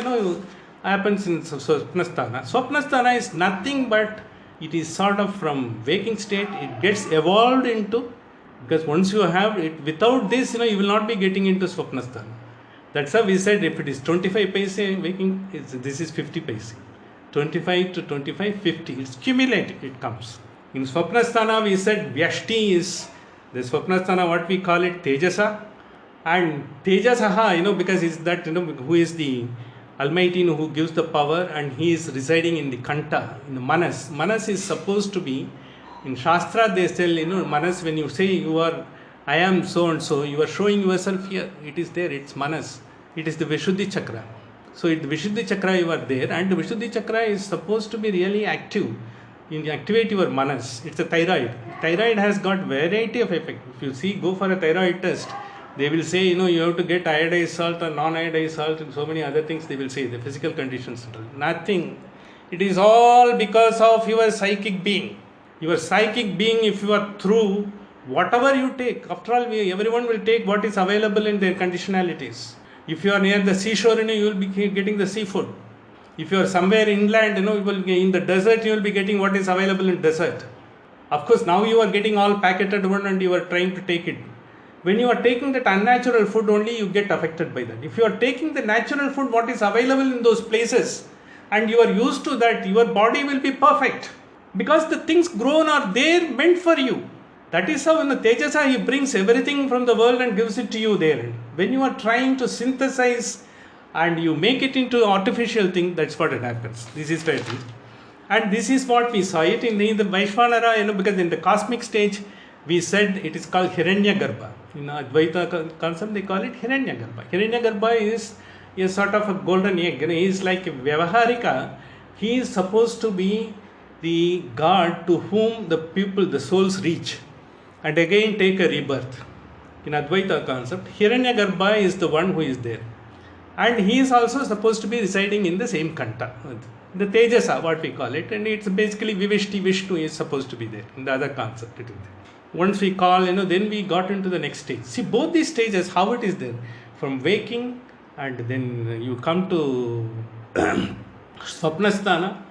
happens in Swapnasthana. Swapnasthana is nothing but it is sort of from waking state. It gets evolved into, because once you have it, without this, you will not be getting into Swapnasthana. That's how we said if it is 25 paise waking, this is 50 paise. 25 to 25, 50. It's cumulative. It comes. In Swapnasthana, we said Vyashti is the Swapnasthana, what we call it, Tejasa. And Tejasaha, because it's that, who is the Almighty, who gives the power, and he is residing in the Kanta, in the Manas. Manas is supposed to be, in Shastra, they tell, Manas, when you say I am so and so, you are showing yourself here. It is there, it's Manas. It is the Vishuddhi Chakra. So, in the Vishuddhi Chakra, you are there, and the Vishuddhi Chakra is supposed to be really active. You activate your manas. It's a thyroid. Thyroid has got variety of effect. If you go for a thyroid test, They will say, you have to get iodized salt or non-iodized salt and so many other things they will say, the physical conditions. Nothing. It is all because of your psychic being. Your psychic being, if you are through, whatever you take, after all, everyone will take what is available in their conditionalities. If you are near the seashore, you will be getting the seafood. If you are somewhere inland, you will be in the desert, you will be getting what is available in desert. Of course, now you are getting all packeted one and you are trying to take it. When you are taking that unnatural food only, you get affected by that. If you are taking the natural food, what is available in those places, and you are used to that, your body will be perfect. Because the things grown are there meant for you. That is how in the Tejasa, he brings everything from the world and gives it to you there. When you are trying to synthesize and you make it into artificial thing, that's what it happens. This is the thing. And this is what we saw it in the Vaishvanara, because in the cosmic stage, we said it is called Hiranyagarbha. In Advaita concept, they call it Hiranyagarbha. Hiranyagarbha is a sort of a golden egg. He is like a Vyavaharika. He is supposed to be the God to whom the people, the souls reach and again take a rebirth. In Advaita concept, Hiranyagarbha is the one who is there. And he is also supposed to be residing in the same Kanta. The Tejasa, what we call it, and it's basically Vivishti Vishnu is supposed to be there. In the other concept, it is there. Once we call, then we got into the next stage. See, both these stages, how it is there. From waking, and then you come to Swapnasthana.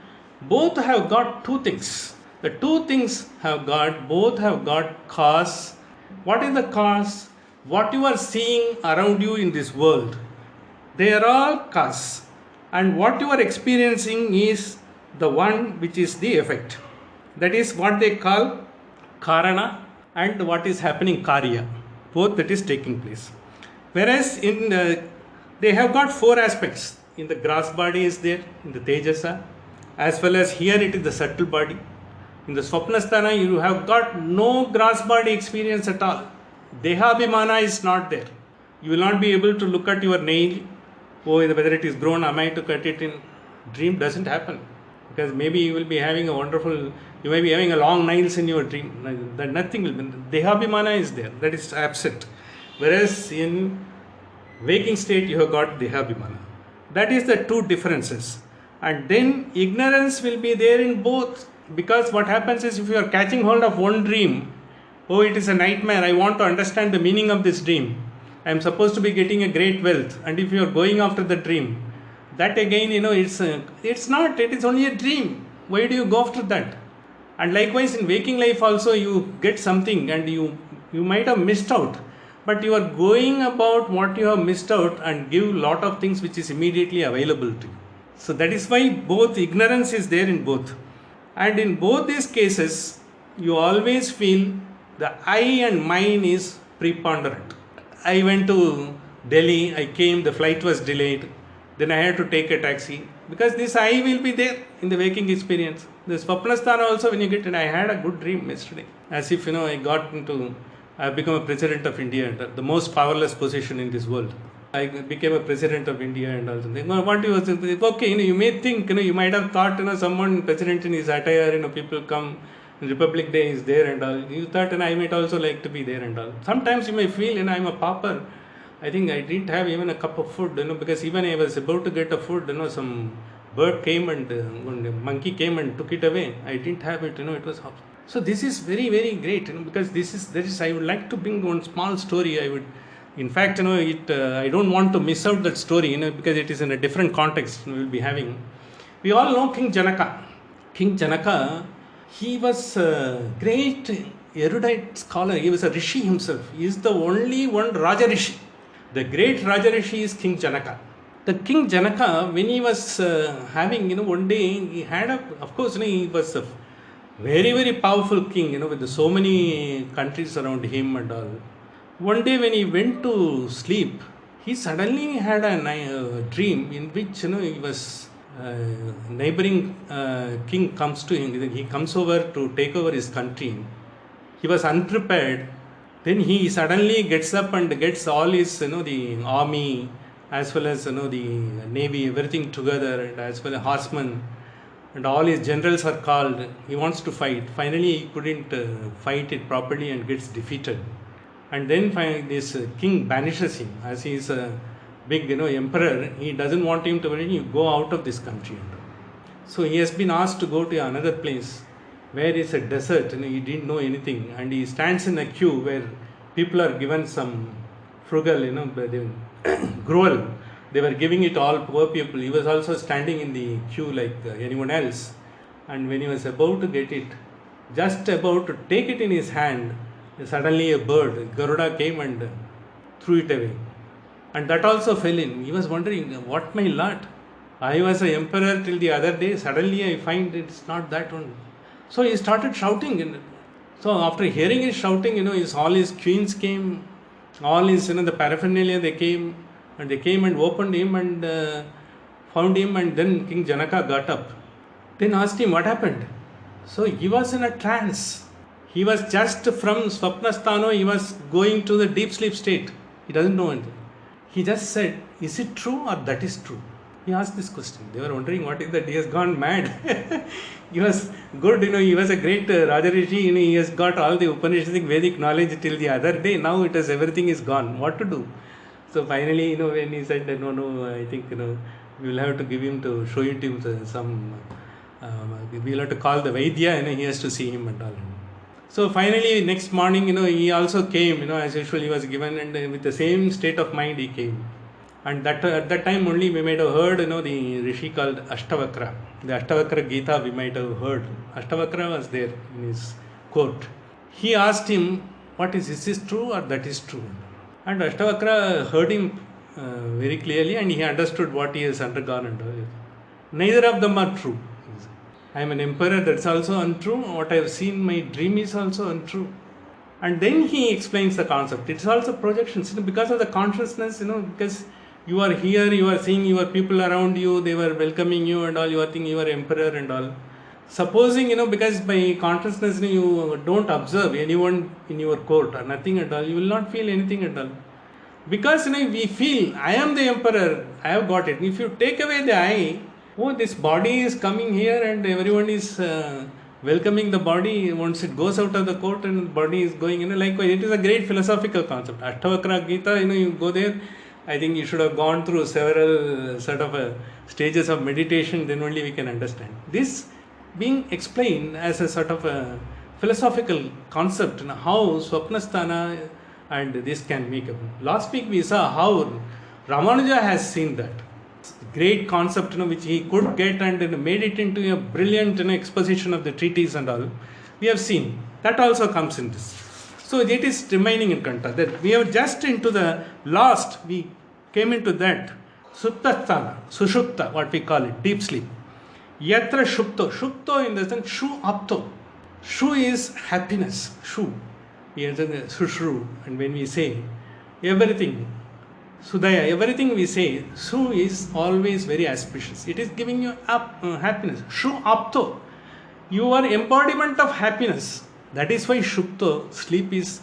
Both have got two things. The two things both have got cause. What is the cause? What you are seeing around you in this world, they are all cause. And what you are experiencing is the one which is the effect. That is what they call Karana and what is happening Karya. Both that is taking place. Whereas they have got four aspects. In the gross body is there, in the Tejasa, as well as here it is the subtle body. In the Swapnasthana, you have got no gross body experience at all. Dehabhimana is not there. You will not be able to look at your nail, whether it is grown, am I to cut it in dream? Doesn't happen. Because maybe you will be having you may be having a long nails in your dream. That nothing will be. Dehabhimana is there. That is absent. Whereas in waking state, you have got Dehabhimana. That is the two differences. And then ignorance will be there in both. Because what happens is, if you are catching hold of one dream, it is a nightmare, I want to understand the meaning of this dream. I am supposed to be getting a great wealth. And if you are going after the dream, that again, it's not, it is only a dream. Why do you go after that? And likewise in waking life also, you get something and you might have missed out. But you are going about what you have missed out and give lot of things which is immediately available to you. So that is why both ignorance is there in both. And in both these cases, you always feel the I and mine is preponderant. I went to Delhi, I came, the flight was delayed. Then I had to take a taxi. Because this I will be there in the waking experience. The Swapnasthana also, when you get in, I had a good dream yesterday. As if, I have become a president of India, the most powerless position in this world. I became a president of India and all something. What you was okay, you may think, you might have thought, someone president in his attire, people come, Republic Day is there and all. You thought, I might also like to be there and all. Sometimes you may feel, I'm a pauper. I think I didn't have even a cup of food, because even I was about to get a food, some bird came and monkey came and took it away. I didn't have it, it was. So this is very, very great, because I would like to bring one small story. In fact, I don't want to miss out that story, because it is in a different context we will be having. We all know King Janaka. King Janaka, he was a great erudite scholar. He was a rishi himself. He is the only one Raja Rishi. The great Raja Rishi is King Janaka. The King Janaka, when he was having, one day, he had of course, he was a very, very powerful king, with so many countries around him and all. One day when he went to sleep, he suddenly had a dream in which, he was, neighboring king comes to him. He comes over to take over his country. He was unprepared. Then he suddenly gets up and gets all his, the army, as well as, the navy, everything together, and as well as horsemen. And all his generals are called. He wants to fight. Finally, he couldn't fight it properly and gets defeated. And then this king banishes him, as he is a big emperor. He doesn't want him to you go out of this country. So he has been asked to go to another place where is a desert. He didn't know anything, and he stands in a queue where people are given some frugal, gruel. They were giving it all poor people. He was also standing in the queue like anyone else. And when he was about to get it, just about to take it in his hand, suddenly a bird, Garuda, came and threw it away. And that also fell in. He was wondering, what my lot? I was an emperor till the other day. Suddenly I find it's not that one. So he started shouting. So after hearing his shouting, all his queens came, all his, the paraphernalia, they came and opened him and found him. And then King Janaka got up. Then asked him what happened. So he was in a trance. He was just from Swapnasthano, he was going to the deep sleep state. He doesn't know anything. He just said, is it true or that is true? He asked this question. They were wondering what is that, he has gone mad. He was good, he was a great Raja Rishi, he has got all the Upanishadic Vedic knowledge till the other day. Now everything is gone. What to do? So finally, when he said, no, I think, we will have to give him to show it to him some, we will have to call the Vaidya, and he has to see him and all. So finally, next morning, he also came, as usual, he was given, and with the same state of mind he came. And at that time only we might have heard, the Rishi called Ashtavakra. The Ashtavakra Gita we might have heard. Ashtavakra was there in his court. He asked him, is this true or that is true? And Ashtavakra heard him very clearly, and he understood what he has undergone and all. Neither of them are true. I am an emperor, that's also untrue. What I have seen in my dream is also untrue. And then he explains the concept. It's also projections, because of the consciousness, because you are here, you are seeing your people around you, they were welcoming you and all, you are thinking you are emperor and all. Supposing, because by consciousness you don't observe anyone in your court or nothing at all, you will not feel anything at all. Because we feel, I am the emperor, I have got it. If you take away the I, this body is coming here and everyone is welcoming the body once it goes out of the court and the body is going, likewise, it is a great philosophical concept. Ashtavakra Gita, you go there, I think you should have gone through several sort of stages of meditation, then only we can understand. This being explained as a sort of a philosophical concept, how Swapnasthana and this can make up. Last week we saw how Ramanuja has seen that. Great concept which he could get and made it into a brilliant exposition of the treatise and all. We have seen that also comes in this. So it is remaining in Kanta. That we are just into the last, we came into that Suptasthana, Sushupta, what we call it, deep sleep. Yatra Shupto, Shupto in the sense Shu Apto. Shu is happiness, Shu. We are Sushru, and when we say everything, Sudaya, everything we say, Su is always very auspicious. It is giving you happiness. Shu Apto. You are embodiment of happiness. That is why Shupto, sleep is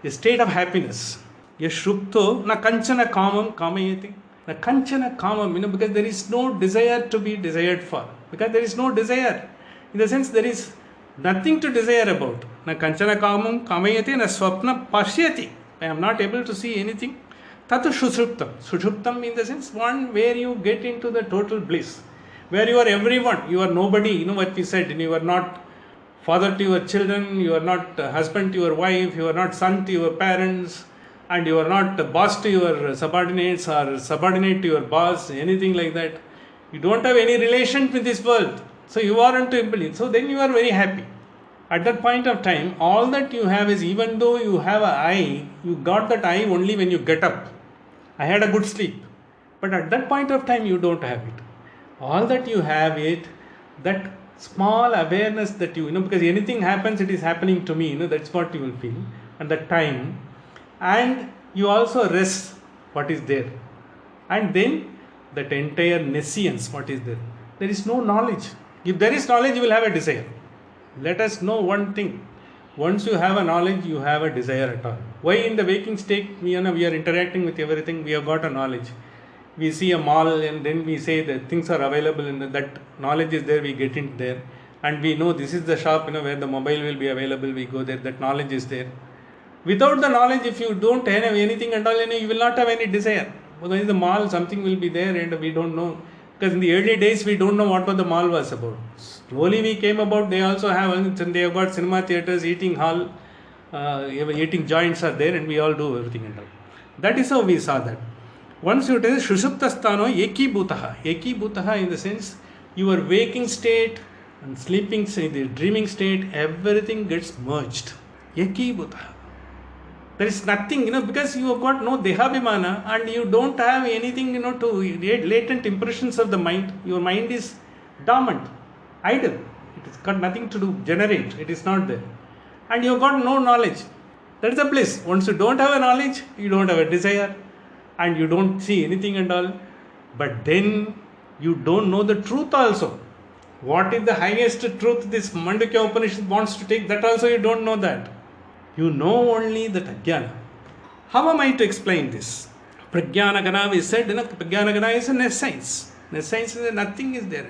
a state of happiness. Yes, Shupto, na kanchana kamam kamayati. Na kanchana kamam, because there is no desire to be desired for. Because there is no desire. In the sense, there is nothing to desire about. Na kanchana kamam kamayati, na swapna pashyati. I am not able to see anything. Tatu Sushuptam. Sushuptam in the sense one where you get into the total bliss. Where you are everyone. You are nobody. You know what we said. You are not father to your children. You are not husband to your wife. You are not son to your parents. And you are not boss to your subordinates or subordinate to your boss. Anything like that. You don't have any relation with this world. So you are into embodied. So then you are very happy. At that point of time, all that you have is, even though you have an eye, you got that eye only when you get up. I had a good sleep. But at that point of time, you don't have it. All that you have is that small awareness that you, because anything happens, it is happening to me, that's what you will feel at that time. And you also rest what is there. And then that entire nescience, what is there. There is no knowledge. If there is knowledge, you will have a desire. Let us know one thing. Once you have a knowledge, you have a desire at all. Why in the waking state, we are interacting with everything, we have got a knowledge. We see a mall and then we say that things are available and that knowledge is there, we get in there. And we know this is the shop, where the mobile will be available, we go there, that knowledge is there. Without the knowledge, if you don't have anything at all, you will not have any desire. Otherwise, in the mall, something will be there and we don't know. Because in the early days, we don't know what the mall was about. Slowly we came about, they also have, they have got cinema theatres, eating hall, eating joints are there, and we all do everything and all. That is how we saw that. Once you tell Shushuptasthano Ekibhutaha. Ekibhutaha in the sense, your waking state and sleeping state, the dreaming state, everything gets merged. Ekibhutaha. There is nothing, because you have got no dehabhimana and you don't have anything, to latent impressions of the mind. Your mind is dormant, idle. It has got nothing to do, generate. It is not there. And you have got no knowledge. That is the bliss. Once you don't have a knowledge, you don't have a desire and you don't see anything at all. But then you don't know the truth also. What is the highest truth this Mandukya Upanishad wants to take? That also you don't know that. You know only that ajnana. How am I to explain this? Prajnanagana, we said, Prajnanagana is an essence. An essence is that nothing is there.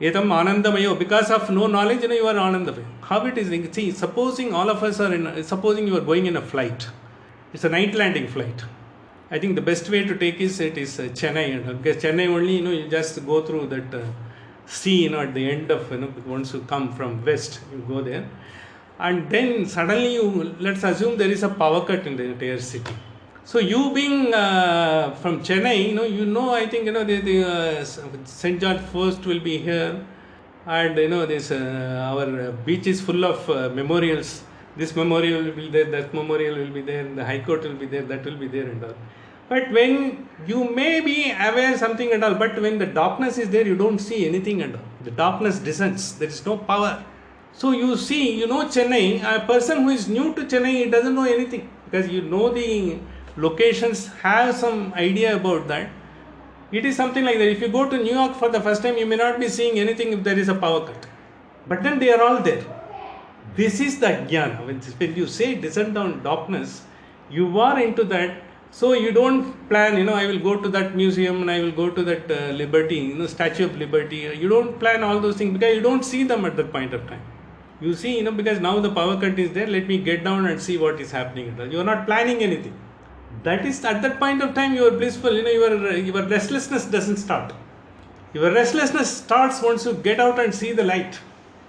Etam anandamayo. Because of no knowledge, you are anandamayo. How it is? See, supposing all of us are supposing you are going in a flight. It's a night landing flight. I think the best way to take is Chennai. Because Chennai only, you just go through that sea, at the end of, once you come from west, you go there. And then suddenly let's assume there is a power cut in the entire city. So you being from Chennai, I think, the St. George First will be here. And, this our beach is full of memorials. This memorial will be there, that memorial will be there, the High Court will be there, that will be there and all. But when you may be aware something and all, but when the darkness is there, you don't see anything and all. The darkness descends. There is no power. So you see, Chennai, a person who is new to Chennai, he doesn't know anything. Because the locations, have some idea about that. It is something like that. If you go to New York for the first time, you may not be seeing anything if there is a power cut. But then they are all there. This is the ajnana. When you say descend down darkness, you are into that. So you don't plan, I will go to that museum and I will go to that Liberty, Statue of Liberty. You don't plan all those things because you don't see them at that point of time. You see, because now the power cut is there, let me get down and see what is happening. You are not planning anything. That is, at that point of time, you are blissful. Your restlessness doesn't start. Your restlessness starts once you get out and see the light.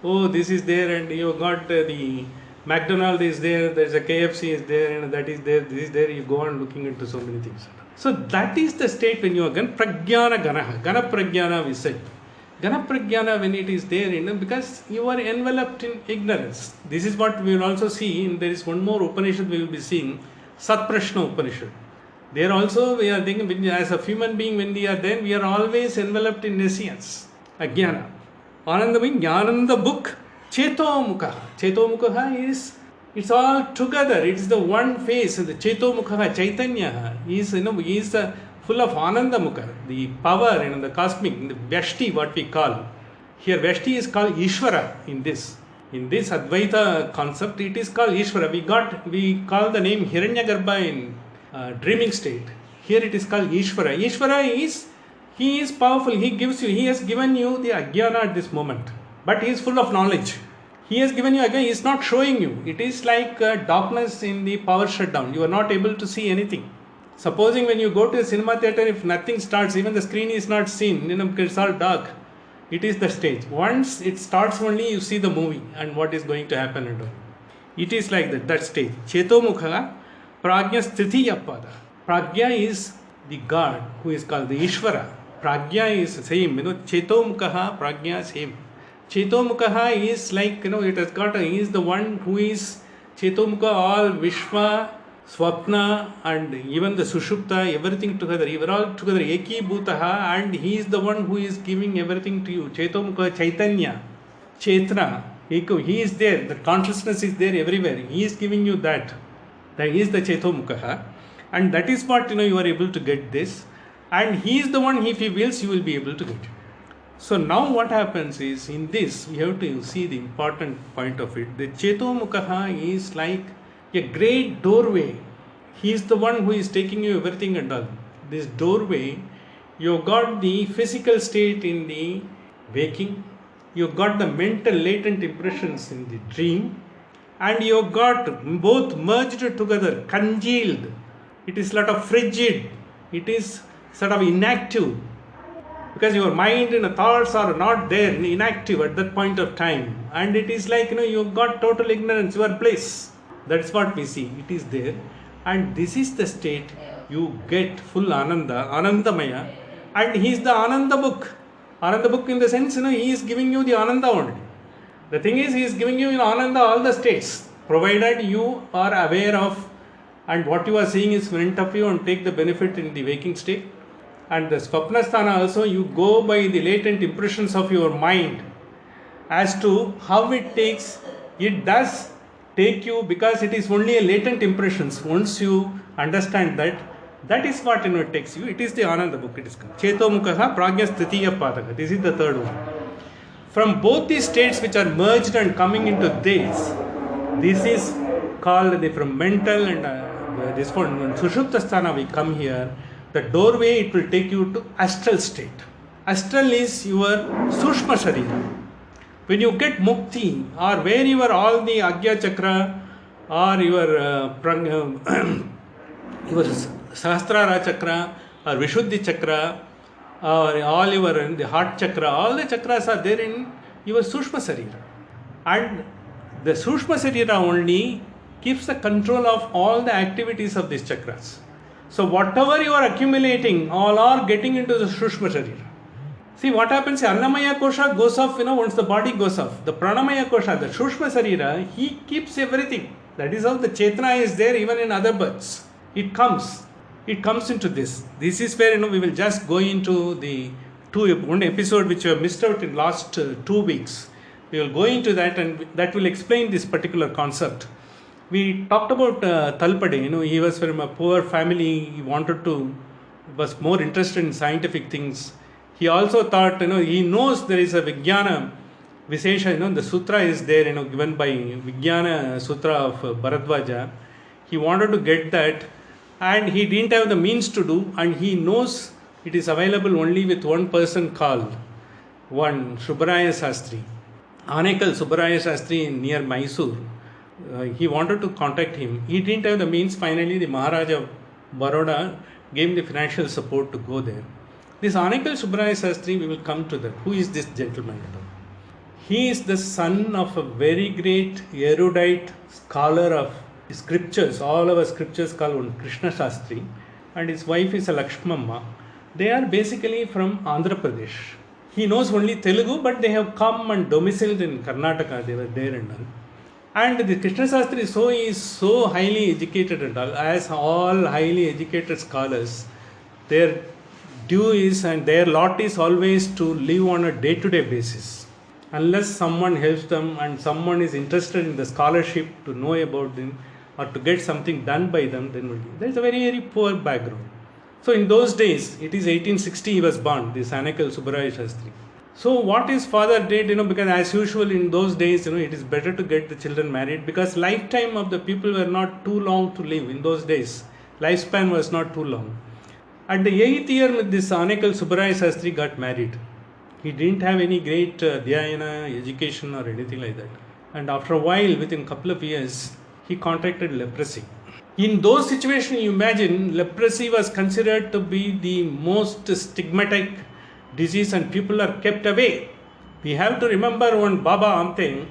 Oh, this is there, and you got the McDonald's is there, there's a KFC is there, and that is there, this is there. You go on looking into so many things. So that is the state when you are Prajnana Ganaha. Gana Prajnana we said. Gana Prajnana, when it is there, because you are enveloped in ignorance. This is what we will also see. There is one more Upanishad we will be seeing, Satprashna Upanishad. There also we are thinking, as a human being, when we are there, we are always enveloped in nescience, Ajnana. Ananda means Jnananda book, Chetomukha. Chetomukha is, it's all together. It is the one face, the Chetomukha, Chaitanya. He is, he is full of Ananda Mukha, the power, the cosmic, the Vyashti, what we call. Here Vyashti is called Ishvara in this. In this Advaita concept, it is called Ishvara. We call the name Hiranyagarbha in dreaming state. Here it is called Ishvara. Ishvara is, he is powerful. He has given you the Ajnana at this moment. But he is full of knowledge. He has given you again, he is not showing you. It is like darkness in the power shutdown. You are not able to see anything. Supposing when you go to a cinema theater, if nothing starts, even the screen is not seen, because it's all dark. It is the stage. Once it starts only, you see the movie and what is going to happen and all. It is like that stage. Chetomukha, Prajna Sthitiya Pada. Prajna is the God who is called the Ishvara. Prajna is same, Chetomukha, Prajna same. Chetomukha is like, it has got he is the one who is Chetomukha, all Vishwa, Swapna, and even the Sushupta, everything together. You are all together, Eki Bhutaha, and he is the one who is giving everything to you. Chetomukha, Chaitanya, Chetna, he is there. The consciousness is there everywhere. He is giving you that. That is the Chetomukha. And that is what, you are able to get this. And he is the one, if he wills, you will be able to get it. So now what happens is, in this, we have to see the important point of it. The Chetomukha is like a great doorway. He is the one who is taking you everything and all. This doorway, you got the physical state in the waking, you got the mental latent impressions in the dream, and you got both merged together, congealed. It is sort of frigid. It is sort of inactive, because your mind and thoughts are not there, inactive at that point of time, and it is like you've got total ignorance, your place. That's what we see. It is there, and this is the state you get full Ananda, Anandamaya, and he is the Ananda book. Ananda book in the sense, he is giving you the Ananda only. The thing is, he is giving you in Ananda all the states, provided you are aware of, and what you are seeing is in front of you, and take the benefit in the waking state. And the Swapnasthana also, you go by the latent impressions of your mind as to how it takes. It does take you, because it is only a latent impressions. Once you understand that, that is what it takes you. It is the Ananda book. It is Chetomukha Prajna Tritiya Padaka. This is the third one. From both these states which are merged and coming into this is called from mental and this one. When Sushupta Sthana we come here, the doorway, it will take you to astral state. Astral is your Sushma Sharira. When you get Mukti, or where you are all the Agya Chakra, or your your Sahasrara Chakra, or Vishuddhi Chakra, or all your the heart chakra, all the chakras are there in your Sushma Sarira. And the Sushma Sarira only keeps the control of all the activities of these chakras. So whatever you are accumulating, all are getting into the Sushma Sarira. See what happens, Annamaya Kosha goes off, once the body goes off. The Pranamaya Kosha, the Sushma Sarira, he keeps everything. That is how the Chetna is there even in other births. It comes into this. This is where we will just go into the one episode which you have missed out in last 2 weeks. We will go into that, and that will explain this particular concept. We talked about Talpade. He was from a poor family. He was more interested in scientific things. He also thought, he knows there is a Vijnana Visesha. The sutra is there, given by Vijnana Sutra of Bharadwaja. He wanted to get that, and he didn't have the means to do, and he knows it is available only with one person called one Subbaraya Sastri, Anekal Subbaraya Sastri near Mysore. He wanted to contact him. He didn't have the means. Finally, the Maharaja of Baroda gave him the financial support to go there. This Anekal Subbaraya Sastri, we will come to that. Who is this gentleman? He is the son of a very great erudite scholar of scriptures, all our scriptures, called one Krishna Shastri, and his wife is a Lakshmamma. They are basically from Andhra Pradesh. He knows only Telugu, but they have come and domiciled in Karnataka. They were there and all. And the Krishna Shastri is so highly educated and all. As all highly educated scholars, their due is and their lot is always to live on a day-to-day basis. Unless someone helps them and someone is interested in the scholarship to know about them, or to get something done by them, then there is a very, very poor background. So in those days, it is 1860 he was born, this Anekal Subbaraya Shastri. So what his father did, because as usual in those days, it is better to get the children married, because lifetime of the people were not too long to live in those days. Lifespan was not too long. At the 8th year, this Anekal Subbaraya Shastri got married. He didn't have any great dhyayana, education or anything like that. And after a while, within a couple of years, he contracted leprosy. In those situations, you imagine, leprosy was considered to be the most stigmatic disease and people are kept away. We have to remember one Baba Amte,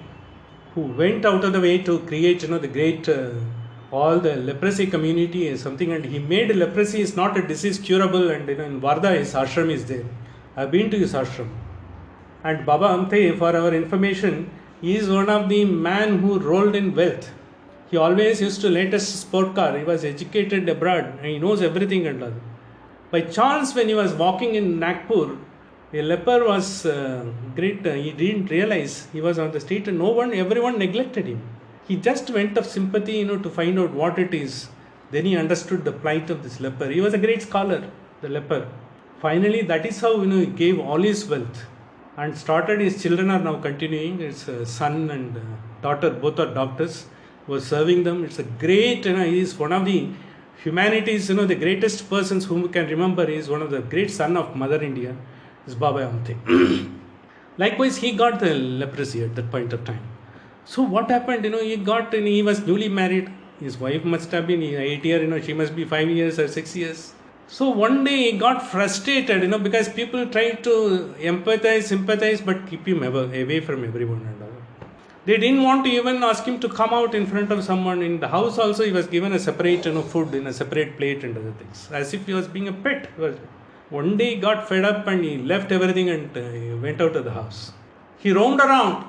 who went out of the way to create, the great, all the leprosy community and something, and he made leprosy is not a disease curable, and in Varda his ashram is there. I have been to his ashram. And Baba Amte, for our information, he is one of the men who rolled in wealth. He always used to latest sport car. He was educated abroad and he knows everything and all. By chance, when he was walking in Nagpur, a leper was great. He didn't realize he was on the street and everyone neglected him. He just went of sympathy, to find out what it is. Then he understood the plight of this leper. He was a great scholar, the leper. Finally, that is how, he gave all his wealth and started. His children are now continuing. His son and daughter, both are doctors, was serving them. It's a great, he is one of the humanities, the greatest persons whom we can remember. He is one of the great son of Mother India, is Baba Amte. Likewise, he got the leprosy at that point of time. So what happened? He was newly married. His wife must have been 8 years. She must be 5 years or 6 years. So one day he got frustrated. Because people tried to empathize, sympathize, but keep him away from everyone and all. They didn't want to even ask him to come out in front of someone. In the house also, he was given a separate, food in a separate plate and other things, as if he was being a pet. One day he got fed up and he left everything and he went out of the house. He roamed around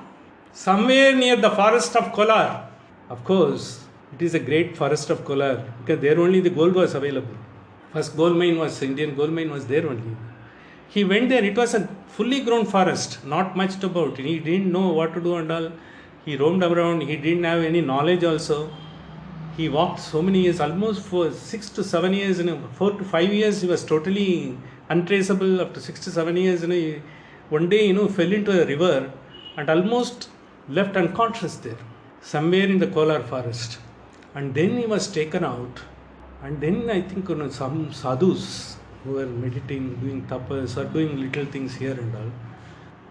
somewhere near the forest of Kolar. Of course, it is a great forest of Kolar because there only the gold was available. First Indian gold mine was there only. He went there. It was a fully grown forest, not much about. He didn't know what to do and all. He roamed around. He didn't have any knowledge also. He walked so many years, almost for 6 to 7 years. 4 to 5 years, he was totally untraceable. After 6 to 7 years, one day, fell into a river and almost left unconscious there, somewhere in the Kolar forest. And then he was taken out. And then I think some sadhus who were meditating, doing tapas or doing little things here and all,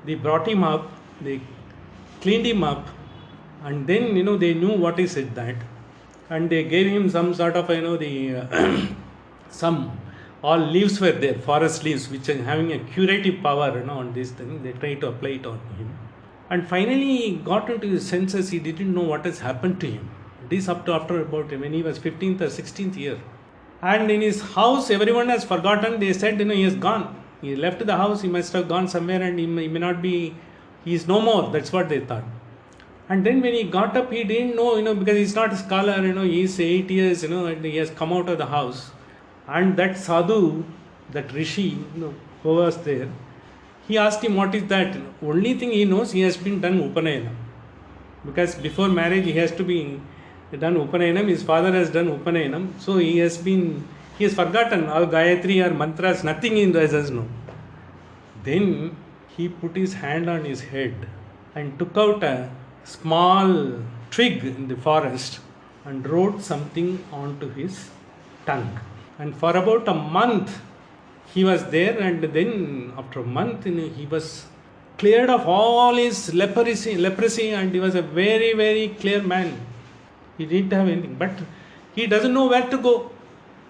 they brought him up, they cleaned him up, and then they knew what he said that, and they gave him some sort of some all leaves were there, forest leaves, which are having a curative power on this thing. They tried to apply it on him, and finally he got into his senses. He didn't know what has happened to him. This up to after about when he was 15th or 16th year. And in his house, everyone has forgotten. They said, he has gone. He left the house. He must have gone somewhere, and he may not be. He is no more. That's what they thought. And then when he got up, he didn't know, because he's not a scholar. He is 8 years, and he has come out of the house. And that sadhu, that rishi, who was there, he asked him, what is that? Only thing he knows, he has been done Upanayana. Because before marriage, he has to be done Upanayanam. His father has done Upanayanam. So he has forgotten all Gayatri or mantras, nothing he does know. Then he put his hand on his head and took out a small twig in the forest and wrote something onto his tongue. And for about a month he was there, and then after a month he was cleared of all his leprosy, and he was a very, very clear man. He didn't have anything, but he doesn't know where to go,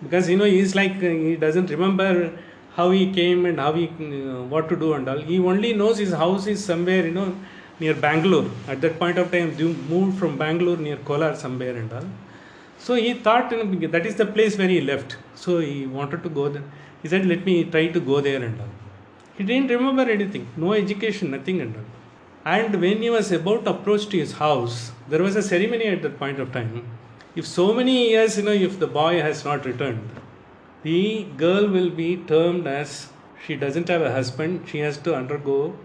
because he's like he doesn't remember how he came and how he what to do and all. He only knows his house is somewhere near Bangalore. At that point of time, they moved from Bangalore near Kolar somewhere and all. So he thought that is the place where he left. So he wanted to go there. He said, let me try to go there and all. He didn't remember anything, no education, nothing and all. And when he was about to approach to his house, there was a ceremony at that point of time. If so many years, if the boy has not returned, the girl will be termed as she doesn't have a husband. She has to undergo.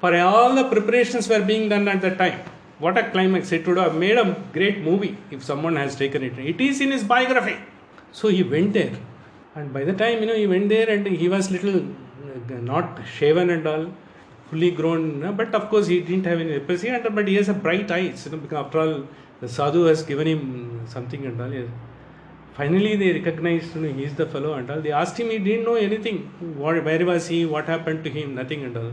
For all the preparations were being done at that time. What a climax. It would have made a great movie if someone has taken it. It is in his biography. So he went there. And by the time, he went there and he was little, not shaven and all, fully grown. But of course, he didn't have any leprosy. But he has a bright eyes, because after all, the sadhu has given him something and all. Finally, they recognized, he is the fellow and all. They asked him, he didn't know anything. Where was he? What happened to him? Nothing and all.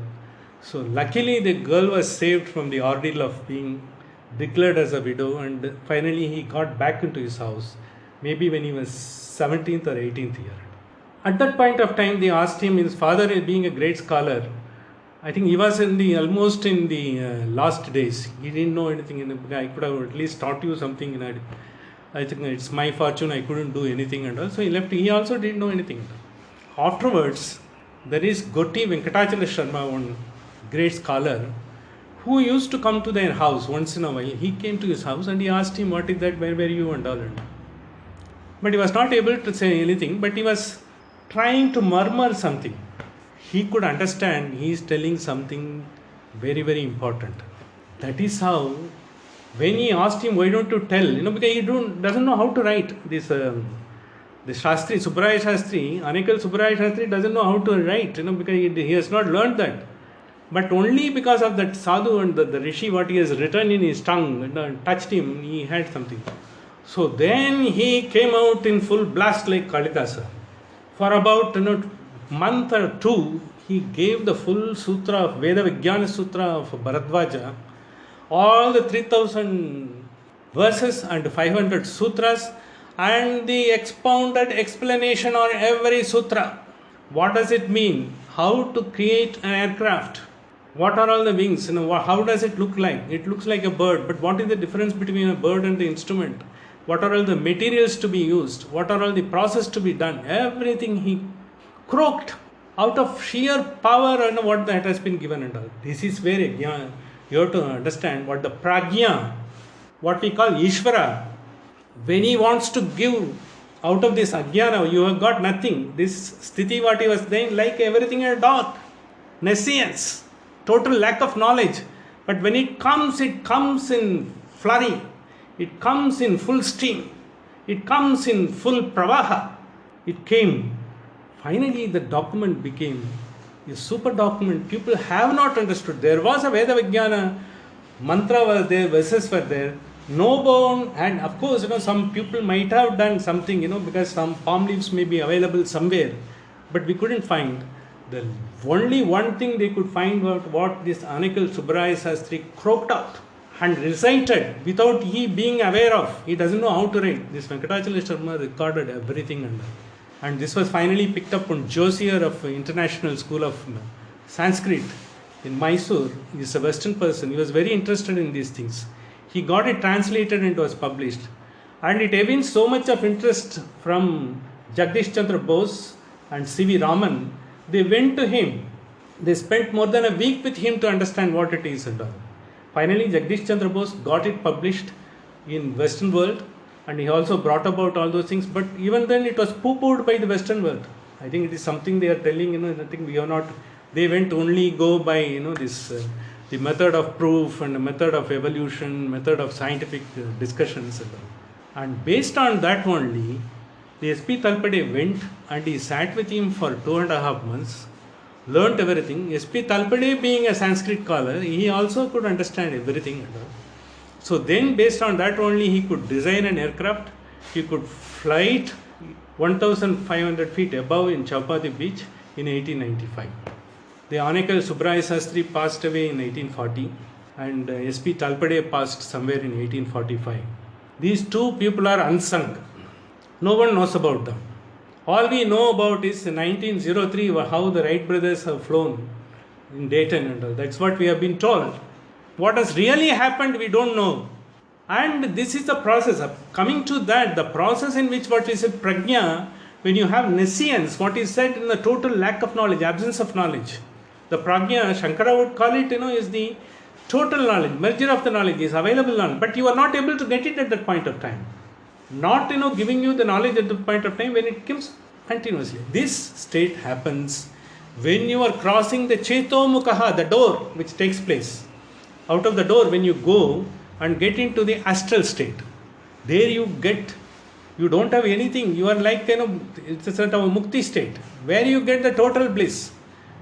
So luckily, the girl was saved from the ordeal of being declared as a widow, and finally he got back into his house, maybe when he was 17th or 18th year. At that point of time, they asked him, his father being a great scholar, I think he was almost in the last days. He didn't know anything. I could have at least taught you something. I think it's my fortune, I couldn't do anything and all. So he left. He also didn't know anything. Afterwards, there is Goti Venkatachala Sharma, one great scholar, who used to come to their house once in a while. He came to his house and he asked him, what is that, where were you and all. But he was not able to say anything, but he was trying to murmur something. He could understand he is telling something very, very important. That is how, when he asked him, why don't you tell, because he doesn't know how to write. The Shastri, Subbaraya Shastri, Anekal Subbaraya Shastri doesn't know how to write, because he has not learned that. But only because of that sadhu and the rishi, what he has written in his tongue and touched him, he had something. So then he came out in full blast like Kalidasa. For about month or two, he gave the full sutra of Veda Vijnana Sutra of Bharadvaja all the 3000 verses and 500 sutras and the expounded explanation on every sutra. What does it mean? How to create an aircraft? What are all the wings? How does it look like? It looks like a bird, but what is the difference between a bird and the instrument? What are all the materials to be used? What are all the process to be done? Everything he croaked out of sheer power and what that has been given and all. This is where you have to understand what the prajna, what we call Ishvara, when he wants to give out of this ajnana, you have got nothing. This sthiti, what he was saying, like everything in dark, nescience, total lack of knowledge. But when it comes in flurry, it comes in full steam, it comes in full pravaha. It came. Finally, the document became a super document. People have not understood. There was a Veda Vijnana, mantra was there, verses were there. No bone, and of course, some people might have done something, because some palm leaves may be available somewhere, but we couldn't find. The only one thing they could find was what this Anekal Subbaraya Sastri croaked out and recited without he being aware of. He doesn't know how to write. This Venkatachala Sharma recorded everything under. And this was finally picked up on Josier of International School of Sanskrit in Mysore. He is a Western person. He was very interested in these things. He got it translated and it was published. And it evinced so much of interest from Jagdish Chandra Bose and C.V. Raman. They went to him. They spent more than a week with him to understand what it is and all. Finally, Jagdish Chandra Bose got it published in Western world, and he also brought about all those things. But even then, it was poo-pooed by the Western world. I think it is something they are telling. I think we have not. They went only go by this. The method of proof and the method of evolution, method of scientific discussions. And based on that only, the S.P. Talpade went and he sat with him for 2.5 months, learnt everything. S.P. Talpade being a Sanskrit scholar, he also could understand everything. So then based on that only, he could design an aircraft, he could fly it 1,500 feet above in Chowpatty beach in 1895. The Anekal Subbaraya Sastri passed away in 1840 and S.P. Talpade passed somewhere in 1845. These two people are unsung. No one knows about them. All we know about is 1903 how the Wright brothers have flown in Dayton and all. That's what we have been told. What has really happened we don't know. And this is the process of coming to that, the process in which what we say prajna, when you have nescience, what is said in the total lack of knowledge, absence of knowledge. The prajna, Shankara would call it, is the total knowledge, merger of the knowledge, is available knowledge, but you are not able to get it at that point of time. Not, giving you the knowledge at the point of time when it comes continuously. This state happens when you are crossing the Chetomukha, the door which takes place. Out of the door, when you go and get into the astral state, there you don't have anything. You are like, it's a sort of a mukti state, where you get the total bliss.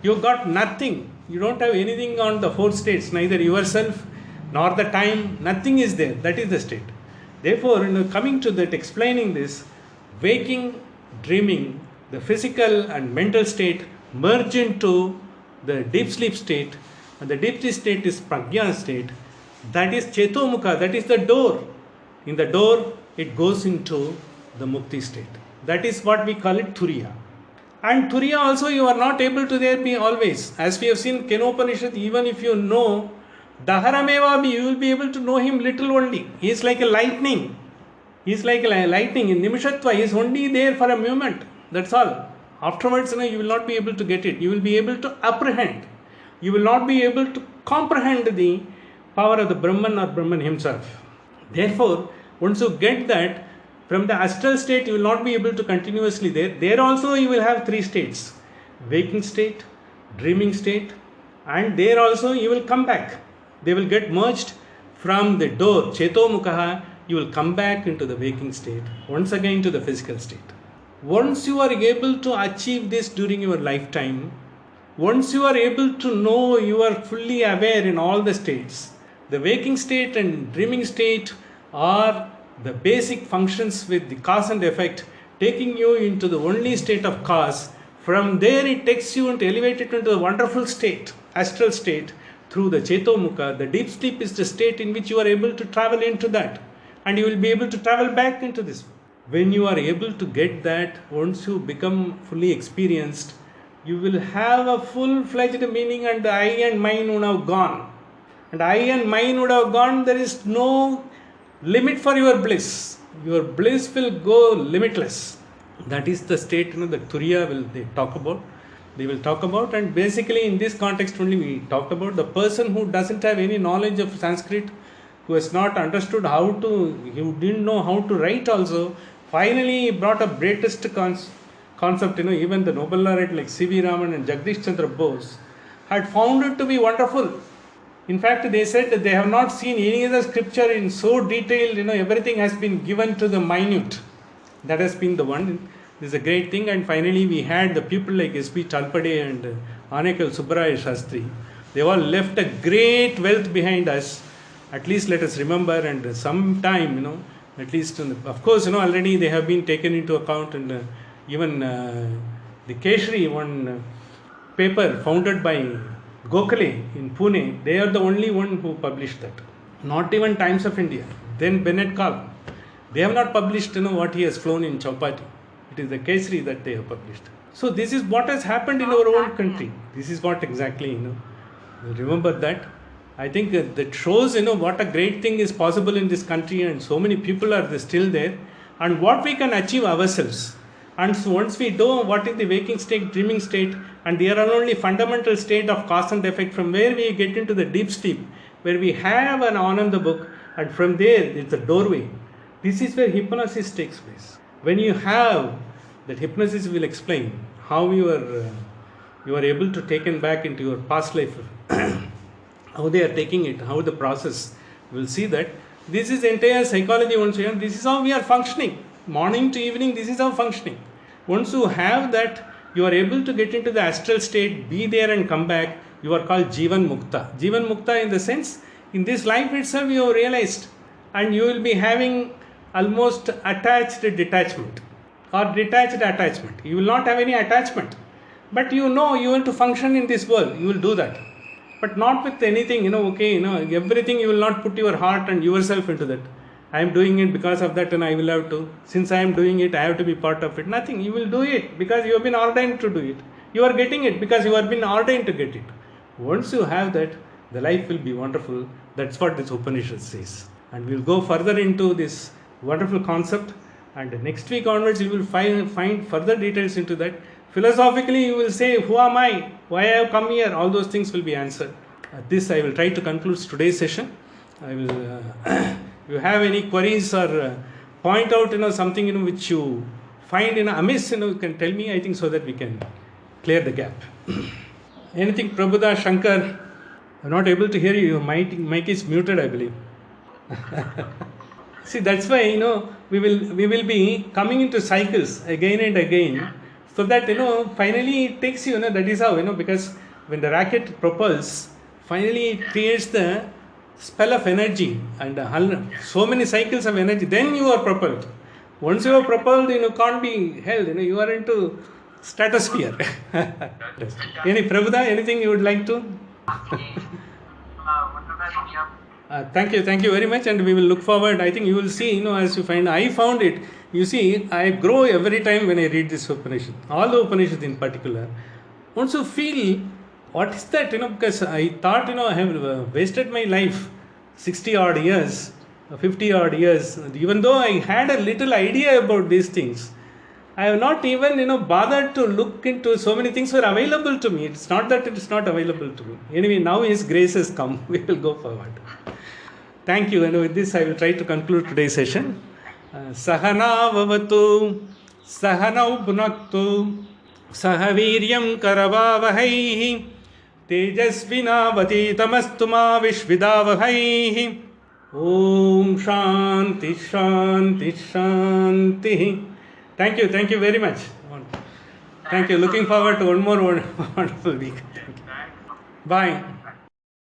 You got nothing. You don't have anything on the four states, neither yourself nor the time. Nothing is there. That is the state. Therefore, coming to that, explaining this, waking, dreaming, the physical and mental state merge into the deep sleep state, and the deep sleep state is prajna state. That is Chetomukha, that is the door. In the door, it goes into the mukti state. That is what we call it Turiya. And Turiya also you are not able to there be always. As we have seen Kenopanishad, even if you know Daharamevabi, you will be able to know him little only. He is like a lightning. He is like a lightning. In Nimishatva, he is only there for a moment. That's all. Afterwards, you will not be able to get it. You will be able to apprehend. You will not be able to comprehend the power of the Brahman or Brahman himself. Therefore, once you get that, from the astral state, you will not be able to continuously there. There also you will have three states. Waking state, dreaming state, and there also you will come back. They will get merged from the door, Chetomukha, you will come back into the waking state, once again to the physical state. Once you are able to achieve this during your lifetime, once you are able to know you are fully aware in all the states, the waking state and dreaming state are the basic functions with the cause and effect, taking you into the only state of cause. From there it takes you and elevates it into a wonderful state, astral state, through the Chetomukha. The deep sleep is the state in which you are able to travel into that, and you will be able to travel back into this. When you are able to get that, once you become fully experienced, you will have a full-fledged meaning, and the I and mine would have gone. And I and mine would have gone, there is no limit for your bliss. Your bliss will go limitless. That is the state, that Turiya they will talk about, and basically in this context only we talked about the person who doesn't have any knowledge of Sanskrit, who has not understood he didn't know how to write also. Finally he brought a greatest concept, even the Nobel laureate like C.V. Raman and Jagdish Chandra Bose had found it to be wonderful. In fact, they said that they have not seen any other scripture in so detailed, everything has been given to the minute. That has been the one. This is a great thing. And finally, we had the people like S.P. Talpade and Anekal Subbaraya Shastri. They all left a great wealth behind us. At least let us remember, and sometime, at least, of course, already they have been taken into account, and even the Keshri, one paper founded by Gokhale in Pune, they are the only one who published that. Not even Times of India. Then Bennett Kalm. They have not published, what he has flown in Chowpatty. It is the Keshri that they have published. So this is what has happened in our own country. This is what exactly, remember that. I think that shows, what a great thing is possible in this country, and so many people are still there, and what we can achieve ourselves. And so once we know what is the waking state, dreaming state, and there are only fundamental state of cause and effect, from where we get into the deep sleep, where we have an Ananda book, and from there it's a doorway. This is where hypnosis takes place. When you have that, hypnosis will explain how you are able to take it back into your past life, how they are taking it, how the process. We'll see that. This is entire psychology once again. This is how we are functioning. Morning to evening, this is how functioning. Once you have that, you are able to get into the astral state, be there and come back. You are called Jivan Mukta. Jivan Mukta in the sense, in this life itself you have realized, and you will be having almost attached detachment or detached attachment. You will not have any attachment, but you want to function in this world, you will do that, but not with anything, everything you will not put your heart and yourself into that. I am doing it because of that, and I will have to, since I am doing it, I have to be part of it. Nothing. You will do it because you have been ordained to do it. You are getting it because you have been ordained to get it. Once you have that, the life will be wonderful. That's what this Upanishad says. And we will go further into this wonderful concept, and next week onwards you will find further details into that. Philosophically you will say, who am I? Why I have come here? All those things will be answered. This I will try to conclude today's session. I will... if you have any queries or point out something which you find amiss, you can tell me, I think, so that we can clear the gap. Anything, Prabhuda, Shankar? I'm not able to hear you. Your mic is muted, I believe. See, that's why we will be coming into cycles again and again, so that finally it takes you, that is how, because when the rocket propels, finally it creates the spell of energy and so many cycles of energy, then you are propelled. Once you are propelled, can't be held, you are into stratosphere. Any Prabhuda, anything you would like to? Thank you very much, and we will look forward. I think you will see, as you find, I found it. You see, I grow every time when I read this Upanishad, all the Upanishads in particular. Once you feel, what is that, because I thought, I have wasted my life 60 odd years, 50 odd years, even though I had a little idea about these things. I have not even, bothered to look into so many things were available to me. It's not that it is not available to me. Anyway, now His grace has come. We will go forward. Thank you. And with this, I will try to conclude today's session. Sahana vavatu, sahanau bhunaktu, sahaviryam karavavahaihi, tejasvinavaditamastu ma vishvidavahaihi. Om Shanti Shanti Shanti. Thank you very much. Thank you. Looking forward to one more wonderful week. Bye.